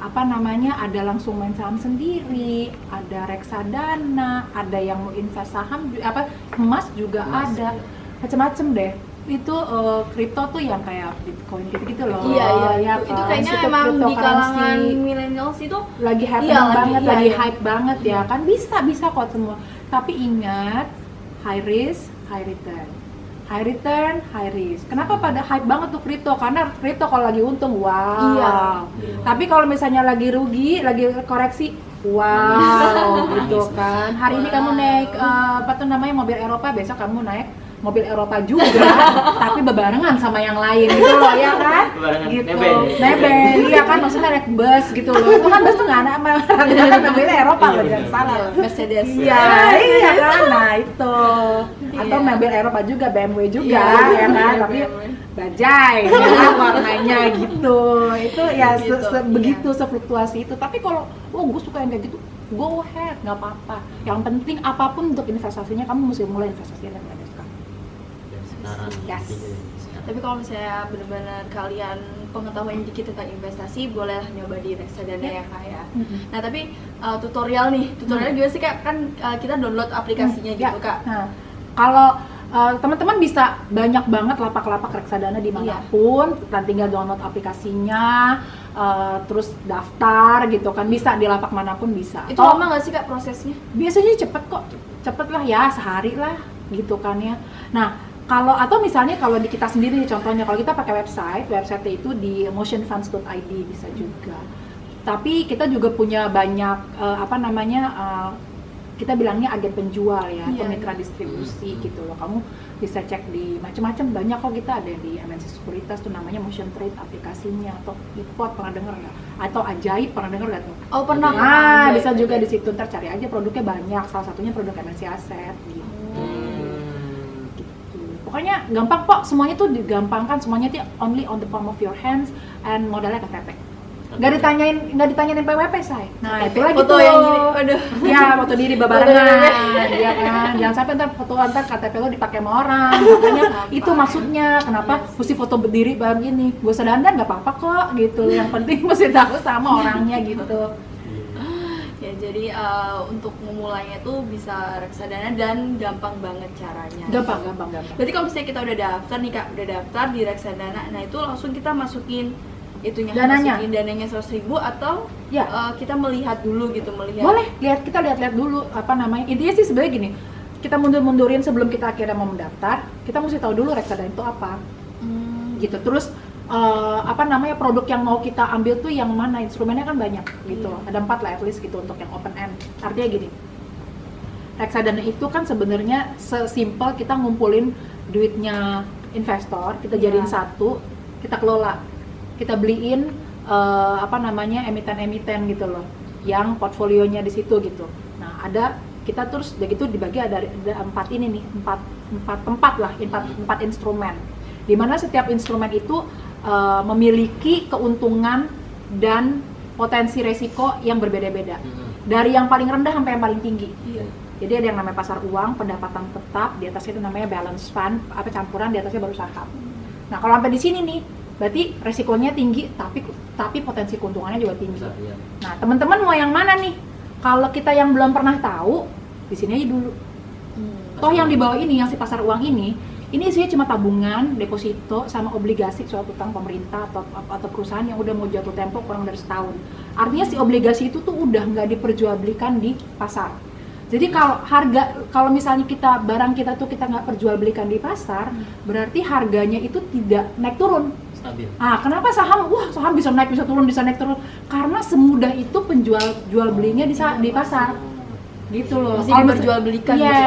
ada langsung main saham sendiri, ada reksadana, ada yang mau invest saham, emas juga ada, macam-macam deh. Itu kripto tuh yang kayak Bitcoin gitu-gitu loh. Iya. Itu kayaknya emang di kalangan milenial itu lagi happening banget, lagi hype banget ya kan. Bisa kok semua. Tapi ingat, high risk, high return. High return, high risk. Kenapa pada hype banget tuh kripto? Karena kripto kalau lagi untung, wow. Iya. Tapi kalau misalnya lagi rugi, lagi koreksi, wow, gitu kan. Hari ini kamu naik mobil Eropa, besok kamu naik mobil Eropa juga, tapi bebarengan sama yang lain gitu loh, ya kan? Gitu. Nebeng, iya kan, maksudnya naik bus gitu loh. Itu kan bus tuh nggak ada, mobilnya Eropa loh, jangan salah. Mercedes. Iya kan, nah itu. Atau mobil Eropa juga, BMW juga, ya kan? Tapi bajai, ya kan, warnanya gitu. Itu ya begitu, sefluktuasi itu. Tapi kalau gue suka yang kayak gitu, go ahead, nggak apa-apa. Yang penting apapun untuk investasinya, kamu mesti mulai investasinya dari sekarang. Yes. Tapi kalau misalnya benar-benar kalian pengetahuan dikit tentang investasi, boleh nyoba di reksadana ya Kak ya. Nah tapi tutorial juga sih Kak, kan kita download aplikasinya gitu Kak. Nah, kalau teman-teman bisa banyak banget lapak-lapak reksadana dimanapun, dan tinggal download aplikasinya, terus daftar gitu kan, bisa di lapak manapun bisa. Itu lama nggak sih Kak prosesnya? Biasanya cepet lah ya, sehari lah gitu kan ya. Nah atau misalnya kalau di kita sendiri nih, contohnya kalau kita pakai website itu di motionfunds.id bisa juga. Tapi kita juga punya banyak kita bilangnya agen penjual ya, atau mitra distribusi gitu loh. Kamu bisa cek di macam-macam, banyak kok. Kita ada di MNC Sekuritas tuh namanya Motion Trade aplikasinya, atau Ipot, pernah denger nggak? Atau Ajaib, pernah denger nggak tuh? Oh pernah. Nah bisa juga di situ, ntar cari aja produknya banyak. Salah satunya produk MNC Asset gitu. Pokoknya gampang kok, semuanya tuh digampangkan, semuanya tuh only on the palm of your hands, and modalnya KTP. Nggak ditanyain PWP say. Nah itu lagi foto tuh. yang gini, aduh. Ya foto diri babarengan, ya kan. Jangan sampai ntar KTP lo dipakai sama orang. Makanya itu maksudnya kenapa mesti foto berdiri baru ini. Gue sedandan nggak apa-apa kok gitu. Yang penting mesti tahu sama orangnya gitu. Ya jadi untuk memulainya tuh bisa reksadana dan gampang banget caranya. Gampang. Berarti kalau misalnya kita udah daftar nih Kak, udah daftar di reksadana, nah itu langsung kita masukin itunya Dananya. masukin dananya 100.000 atau Ya. kita melihat dulu gitu, melihat Boleh, kita lihat dulu apa namanya. Intinya sih sebenarnya gini, kita mundurin sebelum kita akhirnya mau mendaftar, kita mesti tahu dulu reksadana itu apa. Gitu. Terus apa namanya, produk yang mau kita ambil tuh yang mana, instrumennya kan banyak gitu. Ada 4 lah at least gitu untuk yang open end. Artinya gini, reksadana itu kan sebenarnya sesimpel kita ngumpulin duitnya investor, kita jadiin satu, kita kelola, kita beliin apa namanya, emiten-emiten gitu loh, yang portfolionya di situ gitu. Nah ada, kita terus udah gitu dibagi ada 4 ini nih, 4 tempat lah, 4 instrumen, dimana setiap instrumen itu memiliki keuntungan dan potensi resiko yang berbeda-beda, dari yang paling rendah sampai yang paling tinggi. Jadi ada yang namanya pasar uang, pendapatan tetap, di atasnya itu namanya balance fund, apa campuran, di atasnya baru saham. Nah kalau sampai di sini nih, berarti resikonya tinggi, tapi potensi keuntungannya juga tinggi. Nah teman-teman mau yang mana nih? Kalau kita yang belum pernah tahu, di sini aja dulu. Toh yang di bawah ini, yang si pasar uang ini isinya cuma tabungan, deposito, sama obligasi suatu utang pemerintah atau perusahaan yang udah mau jatuh tempo kurang dari setahun. Artinya si obligasi itu tuh udah nggak diperjualbelikan di pasar. Jadi kalau misalnya barang kita tuh kita nggak perjualbelikan di pasar, berarti harganya itu tidak naik turun. Stabil. Kenapa saham? Wah, saham bisa naik, bisa turun, bisa naik turun. Karena semudah itu jual belinya di pasar. Gitu loh. Masih Kalau diperjualbelikan yes. gitu.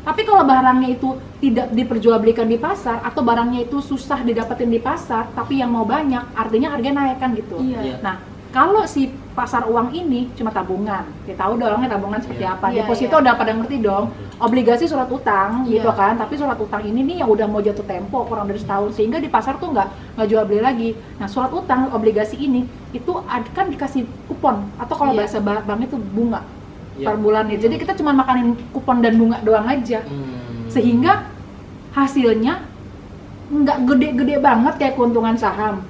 Tapi kalau barangnya itu tidak diperjualbelikan di pasar atau barangnya itu susah didapetin di pasar, tapi yang mau banyak, artinya harganya naik kan gitu. Iya. Nah, kalau si pasar uang ini cuma tabungan, kita tahu dong tabungan seperti apa. Iya, Deposito udah pada ngerti dong. Obligasi surat utang Iya. gitu kan. Tapi surat utang ini nih yang udah mau jatuh tempo kurang dari setahun, sehingga di pasar tuh nggak jual beli lagi. Nah, surat utang obligasi ini itu kan dikasih kupon atau kalau Iya. bahasa bank itu bunga Iya. per bulannya. Jadi kita cuma makanin kupon dan bunga doang aja. Sehingga hasilnya nggak gede-gede banget kayak keuntungan saham,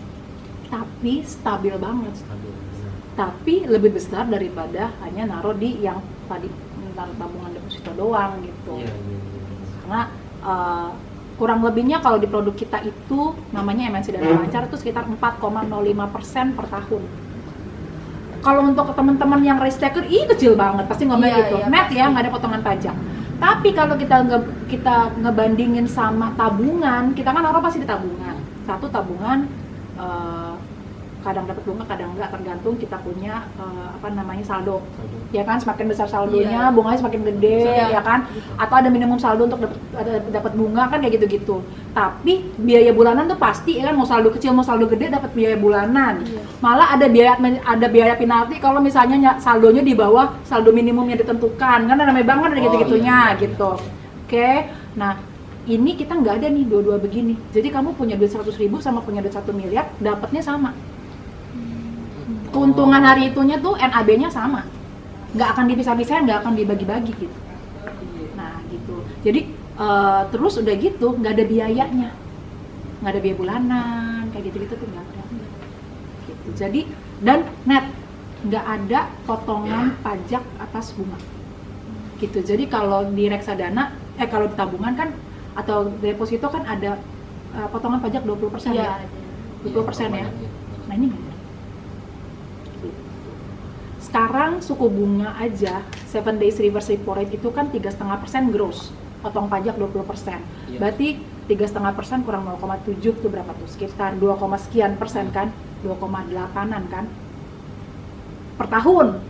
tapi stabil banget. Tapi lebih besar daripada hanya naruh di yang tadi tabungan deposito doang gitu. Iya. Karena kurang lebihnya kalau di produk kita itu namanya MNC Dana Lancar itu sekitar 4,05% per tahun. Kalau untuk teman-teman yang risk taker, kecil banget, pasti ngomong Iya, gitu. iya, Net pasti. ya, nggak ada potongan pajak. Tapi kalau kita ngebandingin sama tabungan, kita kan naruh pasti di tabungan. Satu tabungan kadang dapat bunga, kadang enggak, tergantung kita punya saldo. Ya kan, semakin besar saldonya, Iya. bunganya semakin gede, Iya. ya kan? Atau ada minimum saldo untuk dapat bunga kan kayak gitu-gitu. Tapi biaya bulanan tuh pasti ya kan, mau saldo kecil mau saldo gede dapat biaya bulanan. Iya. Malah ada biaya penalti kalau misalnya saldonya di bawah saldo minimum yang ditentukan. Kan namanya bank kan ada gitu-gitunya gitu. Oke. Nah, ini kita nggak ada nih dua-dua begini. Jadi kamu punya duit 100.000 sama punya duit 1 miliar, dapatnya sama. Keuntungan hari itunya tuh NAB-nya sama, nggak akan dipisah-pisahin, nggak akan dibagi-bagi gitu. Nah gitu, jadi terus udah gitu nggak ada biayanya, nggak ada biaya bulanan kayak gitu-gitu tuh nggak ada. Gitu. Jadi dan net nggak ada potongan pajak atas bunga. Gitu. Jadi kalau di reksadana, kalau di tabungan kan atau deposito kan ada potongan pajak 20% ya, 20% ya. Nah ini nggak ada. Sekarang suku bunga aja 7 days reverse repo rate itu kan 3,5% gross, potong pajak 20%. Iya. Berarti 3,5% kurang 0,7 itu berapa tuh? Sekitar 2, sekian persen kan? 2,8an kan? Per tahun.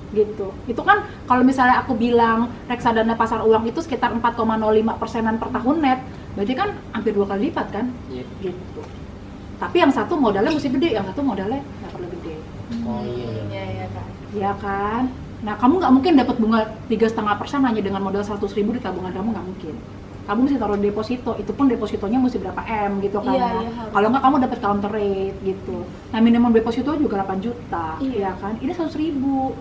Gitu. Itu kan kalau misalnya aku bilang reksadana pasar uang itu sekitar 4,05%-an per tahun net, berarti kan hampir 2 kali lipat kan? Iya. Gitu. Tapi yang satu modalnya mesti gede, yang satu modalnya nggak perlu gede. Oh iya. Iya kan. Ya kan? Nah, kamu nggak mungkin dapat bunga 3,5% hanya dengan modal 100.000 di tabungan kamu, nggak mungkin. Kamu mesti taruh di deposito, itu pun depositonya mesti berapa M gitu kan. Iya, ya. iya, harus. Kalau nggak kamu dapat counter rate gitu. Nah, minimum deposito juga 8 juta, Iya. ya kan? Ini 100.000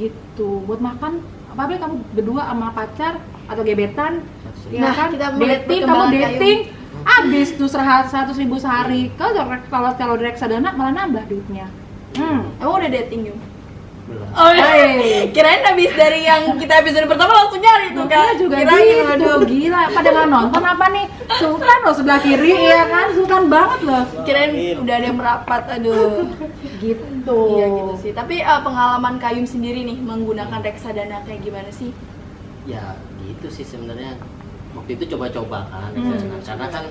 gitu. Buat makan, apalagi kamu berdua sama pacar atau gebetan, ya Nah, kan? kita melihat Dating, kamu perkembangan dating, habis tuh 100.000 sehari. Kalau di reksadana malah nambah duitnya. Emang udah dating yuk? Belum. Oh iya. Hey. Kirain habis dari yang kita episode pertama langsung nyari tuh Makanya kan. juga Kirain gitu, aduh gila, pada nggak nonton apa nih? Sultan loh sebelah kiri, ya kan? Sultan banget loh. kirain udah ada yang merapat, aduh. Gitu. Iya gitu sih. Tapi pengalaman Kayum sendiri nih menggunakan reksadana kayak gimana sih? Ya gitu sih sebenarnya. Waktu itu coba-coba kan karena kan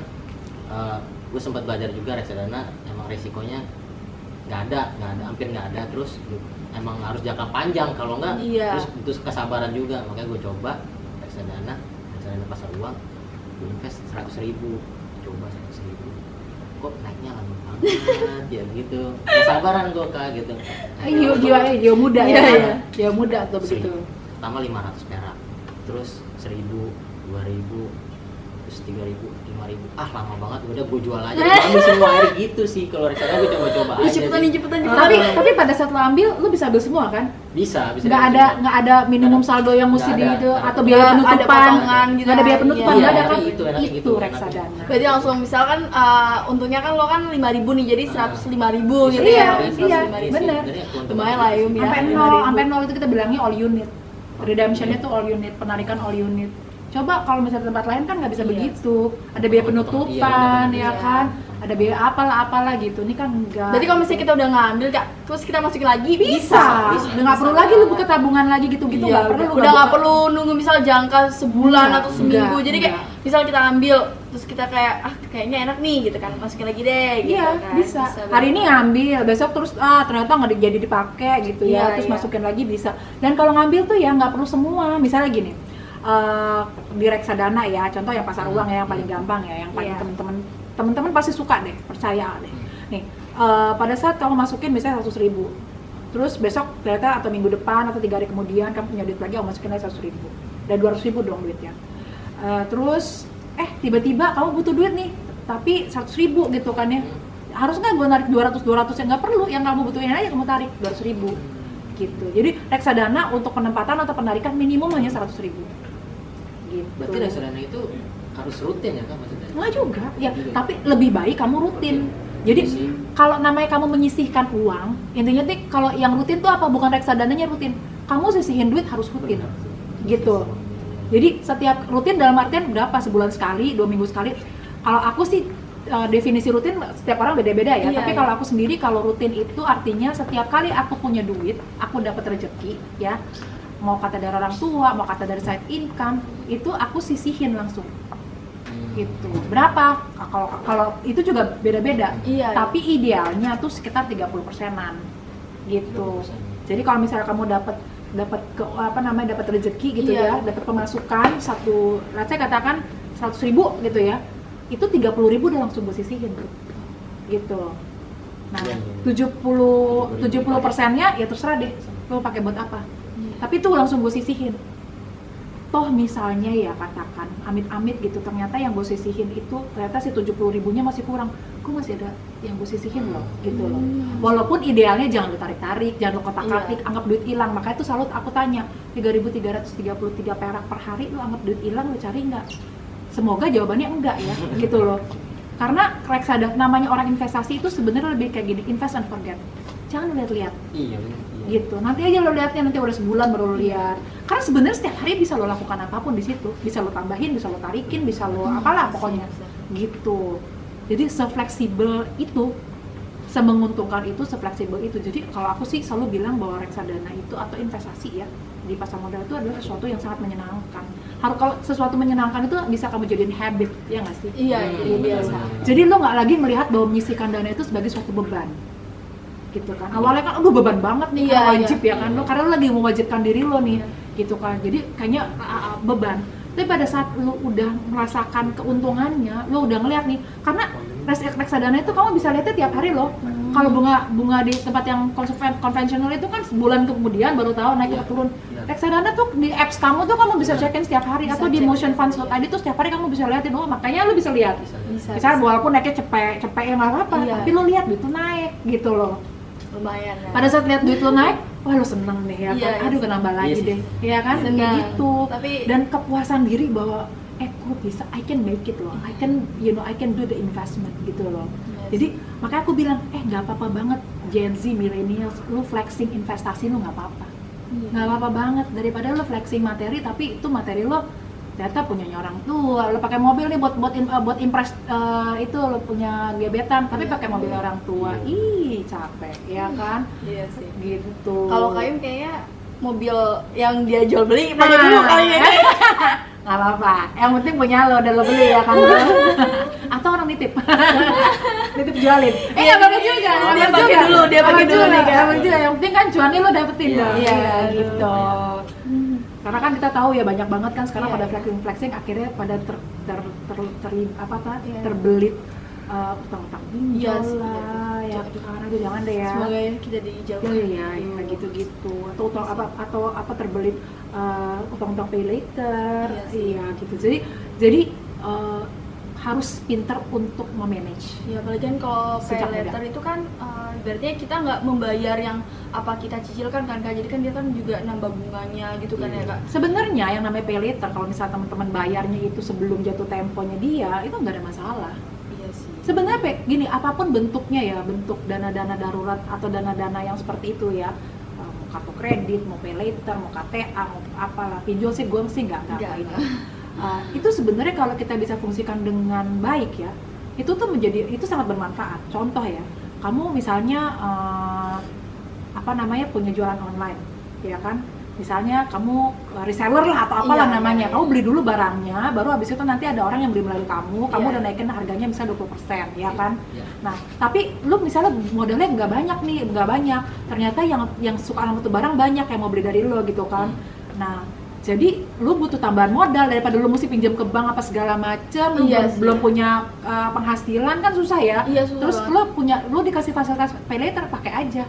gue sempat belajar juga reksadana, emang resikonya nggak ada, hampir nggak ada. Terus emang harus jangka panjang, kalau nggak terus butuh kesabaran juga. Makanya gue coba reksadana pasar uang, gue invest 100.000, coba 100.000, kok naiknya lama banget ya gitu. Kesabaran gue kak gitu. Jiwa muda Iya, ya. iya. Jiwa muda tuh begitu. Pertama 500 perak, terus 1.000, 2.000, terus 3.000, 5.000. Lama banget, udah gue jual aja. Gue ambil semua air gitu sih. Kalau reksadana gue coba-coba aja. Cepetan. Tapi pada saat lo ambil, lo bisa ambil semua kan? Bisa. Nggak ada minimum saldo yang mesti Nggak di ada, itu nggak atau ada. biaya Ada penutupan potongan gitu. nggak ada biaya penutupan Iya, nggak ada kan? itu enaknya gitu, reksadana. Berarti langsung misalkan untungnya kan lo kan 5.000 nih, jadi 105.000 gitu Iya, ya. iya, 105.000. bener. Lumayan lah Yum ya. Sampai nol itu kita bilangnya all unit. Redemptionnya tuh all unit, penarikan all unit. Coba kalau misalnya tempat lain kan nggak bisa Iya. begitu. Ada biaya penutupan, Iya, ya kan? Ada biaya apalah gitu. Ini kan enggak. Berarti kalau misalnya kita udah ngambil Kak, terus kita masukin lagi bisa. Udah nggak perlu lagi lu buka tabungan lagi gitu-gitu, Iya, nggak perlu. udah nggak perlu nunggu misal jangka sebulan Enggak, atau seminggu. enggak, Jadi kayak enggak. misal kita ambil terus kita kayak kayaknya enak nih gitu kan, masukin lagi deh gitu Iya, kan. bisa. banget. Hari ini ngambil, besok terus ternyata nggak jadi dipakai gitu Iya, ya, terus iya. masukin lagi bisa. Dan kalau ngambil tuh ya nggak perlu semua. Misalnya gini, di reksadana ya, contoh yang pasar uang ya, yang paling gampang ya, yang paling Iya. temen-temen pasti suka deh, percaya deh. Nih, pada saat kamu masukin misalnya 100.000, terus besok ternyata atau minggu depan atau 3 hari kemudian kamu punya duit lagi, kamu masukin lagi 100.000, dan 200.000 dong duitnya. Terus tiba-tiba kamu butuh duit nih, tapi 100.000 gitu kan ya. Harus nggak gue narik 200 yang nggak perlu, yang kamu butuhin aja kamu tarik 200.000 gitu. Jadi reksadana untuk penempatan atau penarikan minimum hanya 100.000 gitu. Berarti reksadana itu harus rutin ya kan maksudnya? Nggak juga, ya. Tapi lebih baik kamu rutin. Jadi kalau namanya kamu menyisihkan uang, intinya tuh kalau yang rutin tuh apa? Bukan reksadananya rutin. Kamu sisihin duit harus rutin, gitu. Jadi setiap rutin dalam artian berapa? Sebulan sekali, 2 minggu sekali. Kalau aku sih definisi rutin setiap orang beda-beda ya. Iya, Tapi iya. kalau aku sendiri, kalau rutin itu artinya setiap kali aku punya duit, aku dapat rezeki, ya. Mau kata dari orang tua, mau kata dari side income, itu aku sisihin langsung. Gitu. Berapa? Kalau itu juga beda-beda. Iya. Tapi idealnya tuh sekitar 30%-an. Gitu. 30%. Jadi kalau misalnya kamu dapat dapat rezeki gitu Iya. ya, dapat pemasukan satu, saya katakan 100.000 gitu ya. Itu 30.000 udah langsung gue sisihin tuh. Gitu. Nah, Iya. 70%-nya ya terserah deh. Lo pakai buat apa? Tapi itu langsung gue sisihin. Toh misalnya ya katakan amit-amit gitu, ternyata yang gue sisihin itu ternyata si 70.000-nya masih kurang, gue masih ada yang gue sisihin loh gitu loh. Walaupun idealnya jangan lo tarik-tarik, jangan lo kotak-katik, anggap duit hilang. Makanya itu selalu aku tanya, 3.333 perak per hari lo anggap duit hilang, lo cari nggak? Semoga jawabannya enggak ya gitu loh. Karena reksadana, namanya orang investasi itu sebenarnya lebih kayak gini, invest and forget. Jangan lihat-lihat Iya. gitu. Nanti aja lo lihatnya, nanti udah sebulan baru lo lihat. Karena sebenarnya setiap hari bisa lo lakukan apapun di situ. Bisa lo tambahin, bisa lo tarikin, bisa lo apalah pokoknya. Gitu. Jadi se-fleksibel itu, semenguntungkan itu, se-fleksibel itu. Jadi kalau aku sih selalu bilang bahwa reksadana itu atau investasi ya di pasar modal itu adalah sesuatu yang sangat menyenangkan. Harus, kalau sesuatu menyenangkan itu bisa kamu jadiin habit, ya nggak sih? Iya, jadi biasa. Jadi lo nggak lagi melihat bahwa menyisihkan dana itu sebagai suatu beban, gitu kan. Awalnya kan, aduh beban banget nih, Iya, kan, wajib iya. ya kan lo, karena lo lagi mewajibkan diri lo nih, gitu kan. Jadi kayaknya beban. Tapi pada saat lo udah merasakan keuntungannya, lo udah ngeliat nih, karena reksadana itu kamu bisa lihatnya tiap hari loh. Kalau bunga di tempat yang konvensional itu kan sebulan kemudian baru tahu naik atau turun. Reksadana tuh di apps kamu tuh kamu bisa cekin setiap hari, Bisa atau di cek. motionfunds.id tuh setiap hari kamu bisa liatin. Oh makanya lo bisa lihat. Bisa. Misalnya walaupun naiknya cepet ya nggak apa-apa, Iya. tapi lo lihat duit lo naik gitu loh. Lumayan ya. Pada saat lihat duit lo naik, wah lo seneng nih ya Iya, kan, aduh iya. kenambah lagi Iya sih. deh, ya kan, Senang. kayak gitu. Tapi- Dan kepuasan diri bahwa gue bisa, I can make it loh, I can do the investment gitu loh. Yes. Jadi makanya aku bilang, nggak apa-apa banget Gen Z, millennials, lu flexing investasi lu nggak apa-apa. Iya. Nggak apa-apa banget, daripada lo flexing materi tapi itu materi lo ternyata punyanya orang tua, lo pakai mobil nih buat impress itu lo punya gebetan tapi pakai mobil orang tua, capek ya kan. Iya sih. Gitu. Kalau Kayum kayaknya mobil yang dia jual beli pakai dulu kali ya. Nggak apa-apa, yang penting punya lo dan lo beli ya kan. Atau orang nitip nitip jualin, nggak apa-apa juga, Dia pakai dulu nih kan. apa juga, yang penting kan cuannya lo dapetin dong. Iya, gitu. Karena kan kita tahu ya banyak banget kan sekarang Iya. pada flexing akhirnya pada terbelit utang-utang Iya pinjol sih, lah, ya kan. Aduh jangan deh ya. Semoga ya kita dijauhkan. Iya, ya gitu-gitu. Atau utang apa terbelit utang-utang pay later. Iya sih. Iya gitu. Jadi harus pintar untuk memanage. Ya apalagi kan kalau pay Sejak later muda. itu kan berarti kita nggak membayar yang apa kita cicilkan kan Kak, jadi kan dia kan juga nambah bunganya gitu kan ya Kak. Sebenarnya yang namanya pay later kalau misalnya teman-teman bayarnya itu sebelum jatuh temponya dia, itu nggak ada masalah. Iya sih. Sebenarnya gini, apapun bentuknya ya, bentuk dana-dana darurat atau dana-dana yang seperti itu ya, mau kartu kredit, mau pay later, mau KTA, mau apalah, pinjol sih gue sih nggak Nggak. ini. Itu sebenarnya kalau kita bisa fungsikan dengan baik ya, itu tuh itu sangat bermanfaat. Contoh ya, kamu misalnya punya jualan online, ya kan? Misalnya kamu reseller lah atau apalah Iya, namanya, iya. kamu beli dulu barangnya, baru habis itu nanti ada orang yang beli melalui kamu Iya. udah naikin harganya bisa 20%, ya kan? Iya. Nah, tapi lu misalnya modalnya nggak banyak, ternyata yang suka sama tuh barang banyak yang mau beli dari lu gitu kan. Nah, jadi lu butuh tambahan modal daripada lu mesti pinjam ke bank apa segala macem, lu Iya sih. belum punya penghasilan kan susah ya. Iya, susah Terus banget. lu dikasih fasilitas pay later, pakai aja.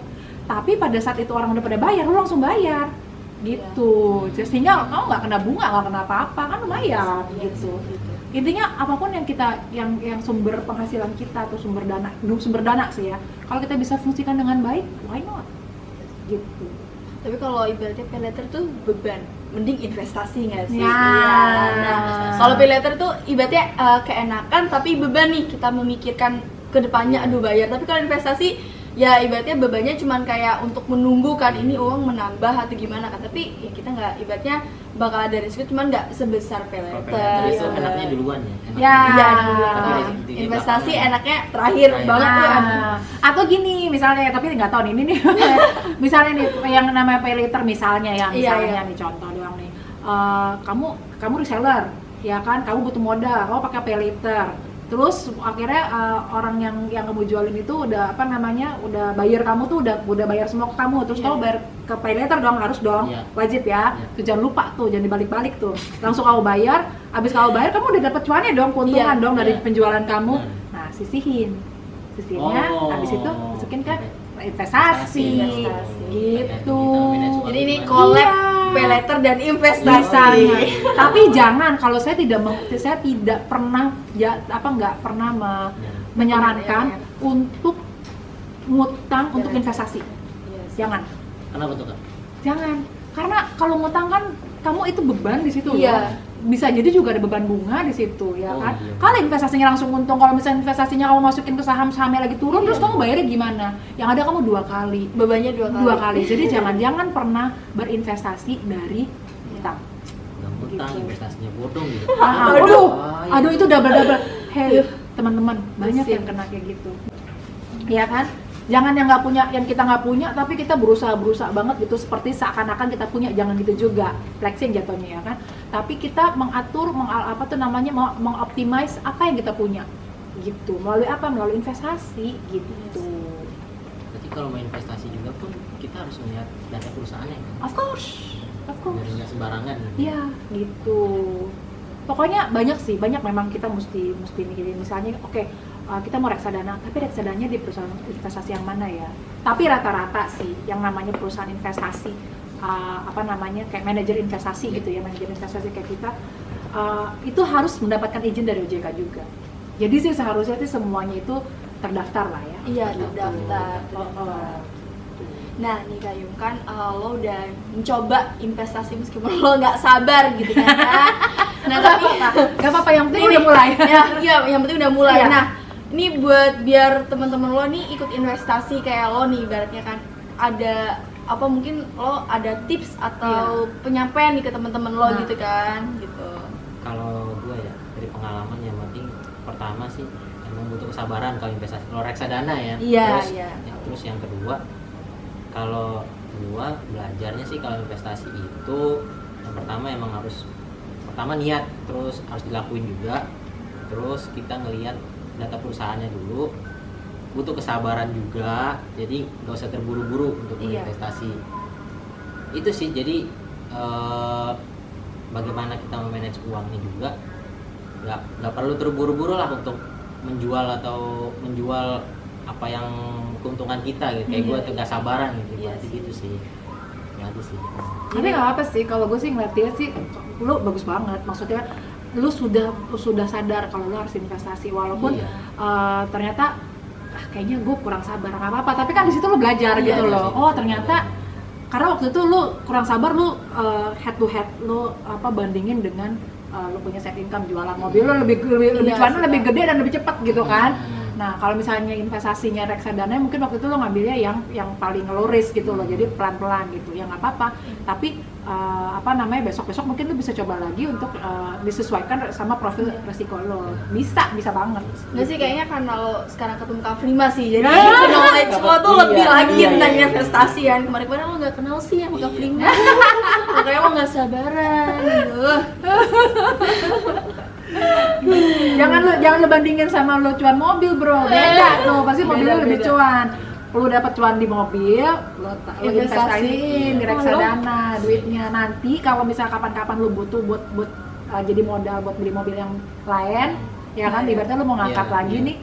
Tapi pada saat itu orang udah pada bayar, lu langsung bayar gitu. Sehingga kamu nggak kena bunga, nggak kena apa-apa, kan lumayan Iya gitu. sih, gitu. Intinya apapun yang kita yang sumber penghasilan kita atau sumber dana sih ya, kalau kita bisa fungsikan dengan baik, why not gitu. Tapi kalau ibaratnya pay later tuh beban, mending investasi nggak sih? Ya. Iya. Nah, kalau pay later tuh ibaratnya keenakan tapi beban nih, kita memikirkan ke depannya aduh bayar. Tapi kalau investasi ya ibaratnya bebannya cuman kayak untuk menunggu kan ini uang menambah atau gimana kan. Tapi ya kita nggak, ibaratnya bakal ada risiko cuman nggak sebesar pay Kalau later. pay later itu Ya. enaknya duluan ya. Ya. Iya, duluan. Tapi Nah, intinya investasi belakangan. enaknya terakhir Terakhir. banget tuh. Nah, atau gini misalnya, tapi nggak tahu nih ini nih misalnya nih yang namanya pay later misalnya ya, Iya, misalnya iya. nih contoh doang nih. Kamu reseller ya kan, kamu butuh modal, kamu pakai pay later. Terus akhirnya orang yang kamu jualin itu udah udah bayar kamu tuh udah bayar semua ke kamu. Terus Iya. kamu bayar ke pay later dong, harus dong, Iya. wajib ya. Iya. Tuh jangan lupa tuh, jangan dibalik-balik tuh. Langsung kamu bayar, habis kamu bayar kamu udah dapat cuannya dong, keuntungan Iya. dong dari Iya. penjualan kamu. Benar. Nah, sisihinnya, Oh. habis itu masukin ke investasi, Investasi. gitu. Jadi ini collab Iya. pay later dan investasi. Misalnya. Tapi jangan, kalau saya tidak pernah nggak pernah menyarankan Iya. untuk ngutang untuk Jangan. investasi. Iya sih. Jangan. Kenapa tuh Kak? Jangan. Karena kalau ngutang kan kamu itu beban di situ Iya. loh. Bisa jadi juga ada beban bunga di situ ya Oh, kan. iya. Kalau investasinya langsung untung, kalau misalnya investasinya kamu masukin ke sahamnya lagi turun, Iya. terus kamu bayarnya gimana? Yang ada kamu 2 kali. Bebannya 2 kali. Jadi jangan pernah berinvestasi dari utang. Udah ngutang, Gitu. investasinya bodong gitu. Aduh, Bahaya. aduh itu double. Hey, teman-teman, banyak Pusing. yang kena kayak gitu. Iya kan? Jangan yang kita nggak punya, tapi kita berusaha banget gitu, seperti seakan-akan kita punya. Jangan gitu juga, flexing jatuhnya ya kan. Tapi kita mengatur, mengoptimize apa yang kita punya, gitu. Melalui apa? Melalui investasi, gitu. Berarti kalau mau investasi juga pun kita harus melihat data perusahaannya kan. Of course. Biar nggak sembarangan. Iya, gitu. Pokoknya banyak memang kita mesti mikirin, misalnya oke, kita mau reksadana, tapi reksadananya di perusahaan investasi yang mana ya? Tapi rata-rata sih yang namanya perusahaan investasi kayak manajer investasi gitu ya, manajer investasi kayak kita itu harus mendapatkan izin dari OJK juga. Jadi sih seharusnya sih semuanya itu terdaftar lah ya. Iya, Gitu. terdaftar. Oh. Nah nih Kak Yung kan lo udah mencoba investasi meskipun lo nggak sabar gitu kan ya. Nah tapi Gak apa-apa, yang penting udah mulai. Iya, yang penting udah mulai. Iya. Nah ini buat biar teman-teman lo nih ikut investasi kayak lo nih, ibaratnya kan ada apa mungkin lo ada tips atau penyampaian nih ke teman-teman lo Nah. gitu kan gitu. Kalau gue ya dari pengalaman yang penting pertama sih emang butuh kesabaran kalau investasi. Kalau reksadana ya. Iya, Terus, iya. terus yang kedua, kalau gua belajarnya sih kalau investasi itu yang pertama emang harus pertama niat, terus harus dilakuin juga, terus kita ngelihat data perusahaannya dulu, butuh kesabaran juga, jadi nggak usah terburu-buru untuk Iya. berinvestasi. Itu sih, jadi bagaimana kita memanage uangnya juga, nggak perlu terburu-buru lah untuk menjual apa yang keuntungan kita gitu. Kayak gue tuh nggak sabaran gitu, Iya berarti sih. gitu sih. Berarti sih. Tapi nggak apa sih, kalau gue sih ngeliat dia sih, lu bagus banget. Maksudnya lu sudah sadar kalau lu harus investasi, walaupun Iya. ternyata kayaknya gue kurang sabar, nggak apa-apa. Tapi kan di situ lu belajar Iya, gitu iya loh. sih. Oh ternyata karena waktu itu lu kurang sabar, lu head to head lu bandingin dengan lu punya side income jualan mobil, lu lebih Iya, cuannya sih, lebih Kak. gede dan lebih cepat gitu kan. Hmm. Nah, kalau misalnya investasinya reksadana mungkin waktu itu lo ngambilnya yang paling low risk gitu loh. Jadi pelan-pelan gitu. Ya nggak apa-apa. Tapi besok-besok mungkin lo bisa coba lagi untuk disesuaikan sama profil resiko lo. Bisa banget. Nggak sih, kayaknya karena lo sekarang ketemu Kak Prima sih, jadi Ah. knowledge lo tuh Iya, lebih lagi iya, tentang iya, investasi kan. Kemarin-kemarin lo nggak kenal sih sama Kak Iya. Prima. Makanya lo nggak sabaran gitu. Jangan lo bandingin sama lo cuan mobil, bro. Beda tuh, pasti mobil lo lebih Beda. cuan. Lo dapat cuan di mobil, lo Investasi. investasiin di reksadana duitnya. Nanti kalau misal kapan-kapan lo butuh buat jadi modal buat beli mobil yang lain, ya kan? Iya. Ibaratnya lo mau ngangkat Iya, lagi iya. nih,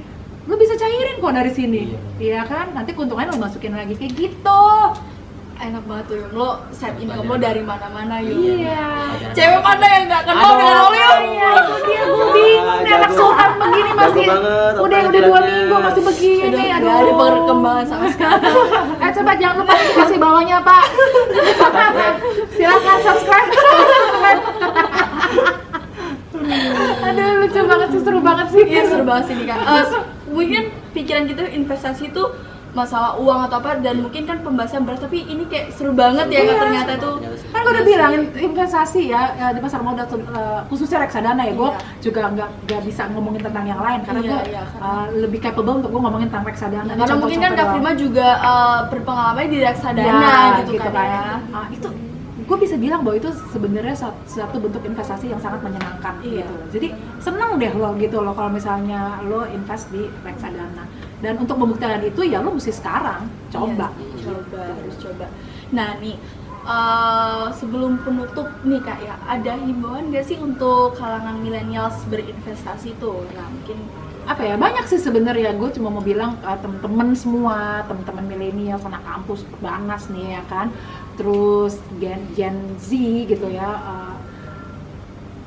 lo bisa cairin kok dari sini, Iya. iya kan? Nanti keuntungannya lo masukin lagi kayak gitu. Enak banget tuh, Yung. Lo set income lo dari mana-mana, Yung. Iya. Cewek mana yang nggak kenal Aduh. dengan lo, Yung? Iya, itu dia, gue bingung nih anak Jago. sultan begini masih Jago banget, udah apa 2 jalannya. minggu masih begini, Udah aduh. nggak ada perkembangan sama sekali. Coba jangan lupa kasih bawahnya Pak. Silakan subscribe. Aduh lucu banget sih, seru banget sih. Iya, seru banget sih nih, Kak. Mungkin pikiran kita investasi itu masalah uang atau apa, dan mungkin kan pembahasan berat, tapi ini kayak seru banget ya, Kak, Iya. ternyata tuh. Kan gue udah bilang investasi ya di pasar modal khususnya reksadana ya, gue Iya. juga nggak bisa ngomongin tentang yang lain karena Iya, gue iya, karena- lebih capable untuk gue ngomongin tentang reksadana. Ini Karena mungkin kan contoh-contoh Kak doang. Prima juga berpengalaman di reksadana Ya, gitu kan ya. Itu gue bisa bilang bahwa itu sebenarnya satu bentuk investasi yang sangat menyenangkan Iya. gitu. Jadi seneng deh lo gitu loh kalau misalnya lo invest di reksadana. Dan untuk membuktikan itu ya lo mesti sekarang coba. Iya, coba, harus coba. Nah nih, sebelum penutup nih Kak ya, ada himbauan nggak sih untuk kalangan millennials berinvestasi tuh? Nah mungkin Apa ya, banyak sih sebenarnya. Gue cuma mau bilang temen-temen semua, temen-temen milenial, anak kampus Banas nih ya kan, terus Gen Z gitu ya,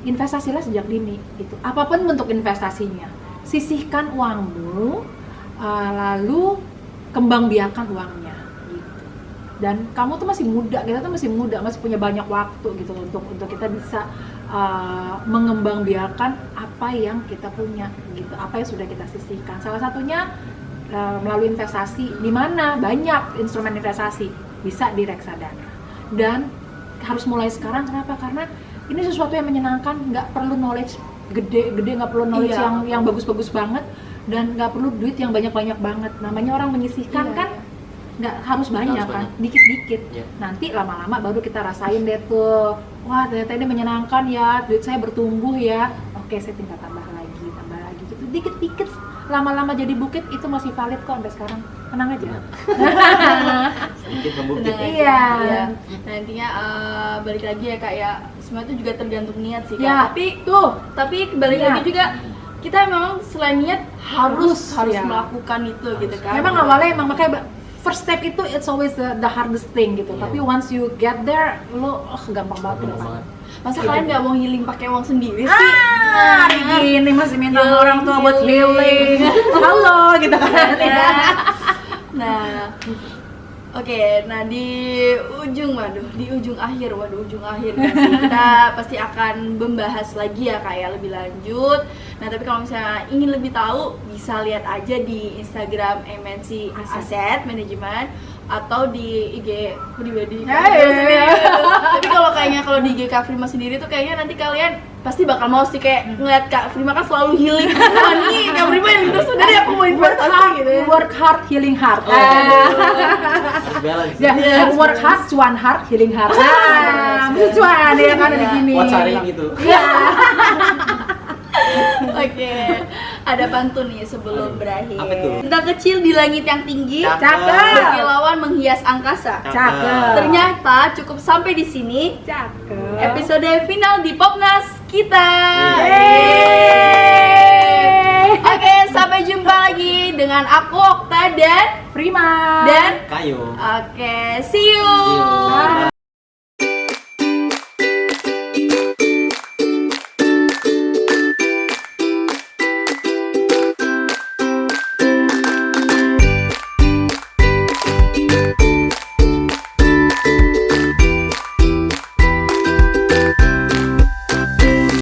investasilah sejak dini gitu. Apapun bentuk investasinya, sisihkan uangmu, lalu kembang biakan uangnya gitu. Dan kamu tuh masih muda, kita tuh masih muda, masih punya banyak waktu gitu untuk kita bisa mengembang biakan apa yang kita punya gitu, apa yang sudah kita sisihkan. Salah satunya melalui investasi, di mana banyak instrumen investasi, bisa di reksadana. Dan harus mulai sekarang, kenapa? Karena ini sesuatu yang menyenangkan, nggak perlu knowledge gede-gede, nggak perlu knowledge Iya. yang bagus-bagus banget, dan nggak perlu duit yang banyak-banyak banget. Namanya orang menyisihkan Iya, kan iya. nggak harus banyak Harus kan, banyak. dikit-dikit. Iya. Nanti lama-lama baru kita rasain deh tuh, wah ternyata ini menyenangkan ya, duit saya bertumbuh ya, oke saya tinggal tambah lagi gitu, dikit-dikit, lama-lama jadi bukit. Itu masih valid kok sampai sekarang, tenang aja. Sedikit membukit. Tenang aja. Iya. Nah intinya balik lagi ya Kak ya, semua itu juga tergantung niat sih Kak. Ya, Tapi balik Iya. lagi juga, kita memang selain niat harus Iya. melakukan itu gitu kan. memang awalnya emang makanya first step itu it's always the hardest thing gitu. Iya. Tapi once you get there, lo gampang banget ke Gampang depan. banget. Masa kalian nggak mau healing pakai uang sendiri sih? Hari gini masih minta sama Healing, orang tua buat healing. Halo gitu kan. Nah, Oke, nah di ujung akhir kan sih, kita pasti akan membahas lagi ya Kak ya lebih lanjut. Nah tapi kalau misalnya ingin lebih tahu bisa lihat aja di Instagram MNC Asset Management atau di IG pribadi. Tapi kalau kayaknya kalau di IG Kak Prima sendiri tuh kayaknya nanti kalian pasti bakal mau sih kayak ngeliat Kak Prima kan selalu healing. Wah nih Kak Prima yang terus udah deh aku mau investasi gitu ya. Work hard, healing heart. Harus balance. Ya, work hard, cuan heart, healing heart. Mesti cuan ya kan ada di gini. Buat cari gitu. Iya. Oke, ada pantun nih sebelum berakhir. Apa tuh? Bintang kecil di langit yang tinggi, Cakep. berkilauan menghias angkasa. Cakep. Ternyata cukup sampai di sini Cakep. episode final di Popnas kita. Yeay. Oke, sampai jumpa lagi dengan aku Okta dan Prima. dan Kayu. oke, see you. See you.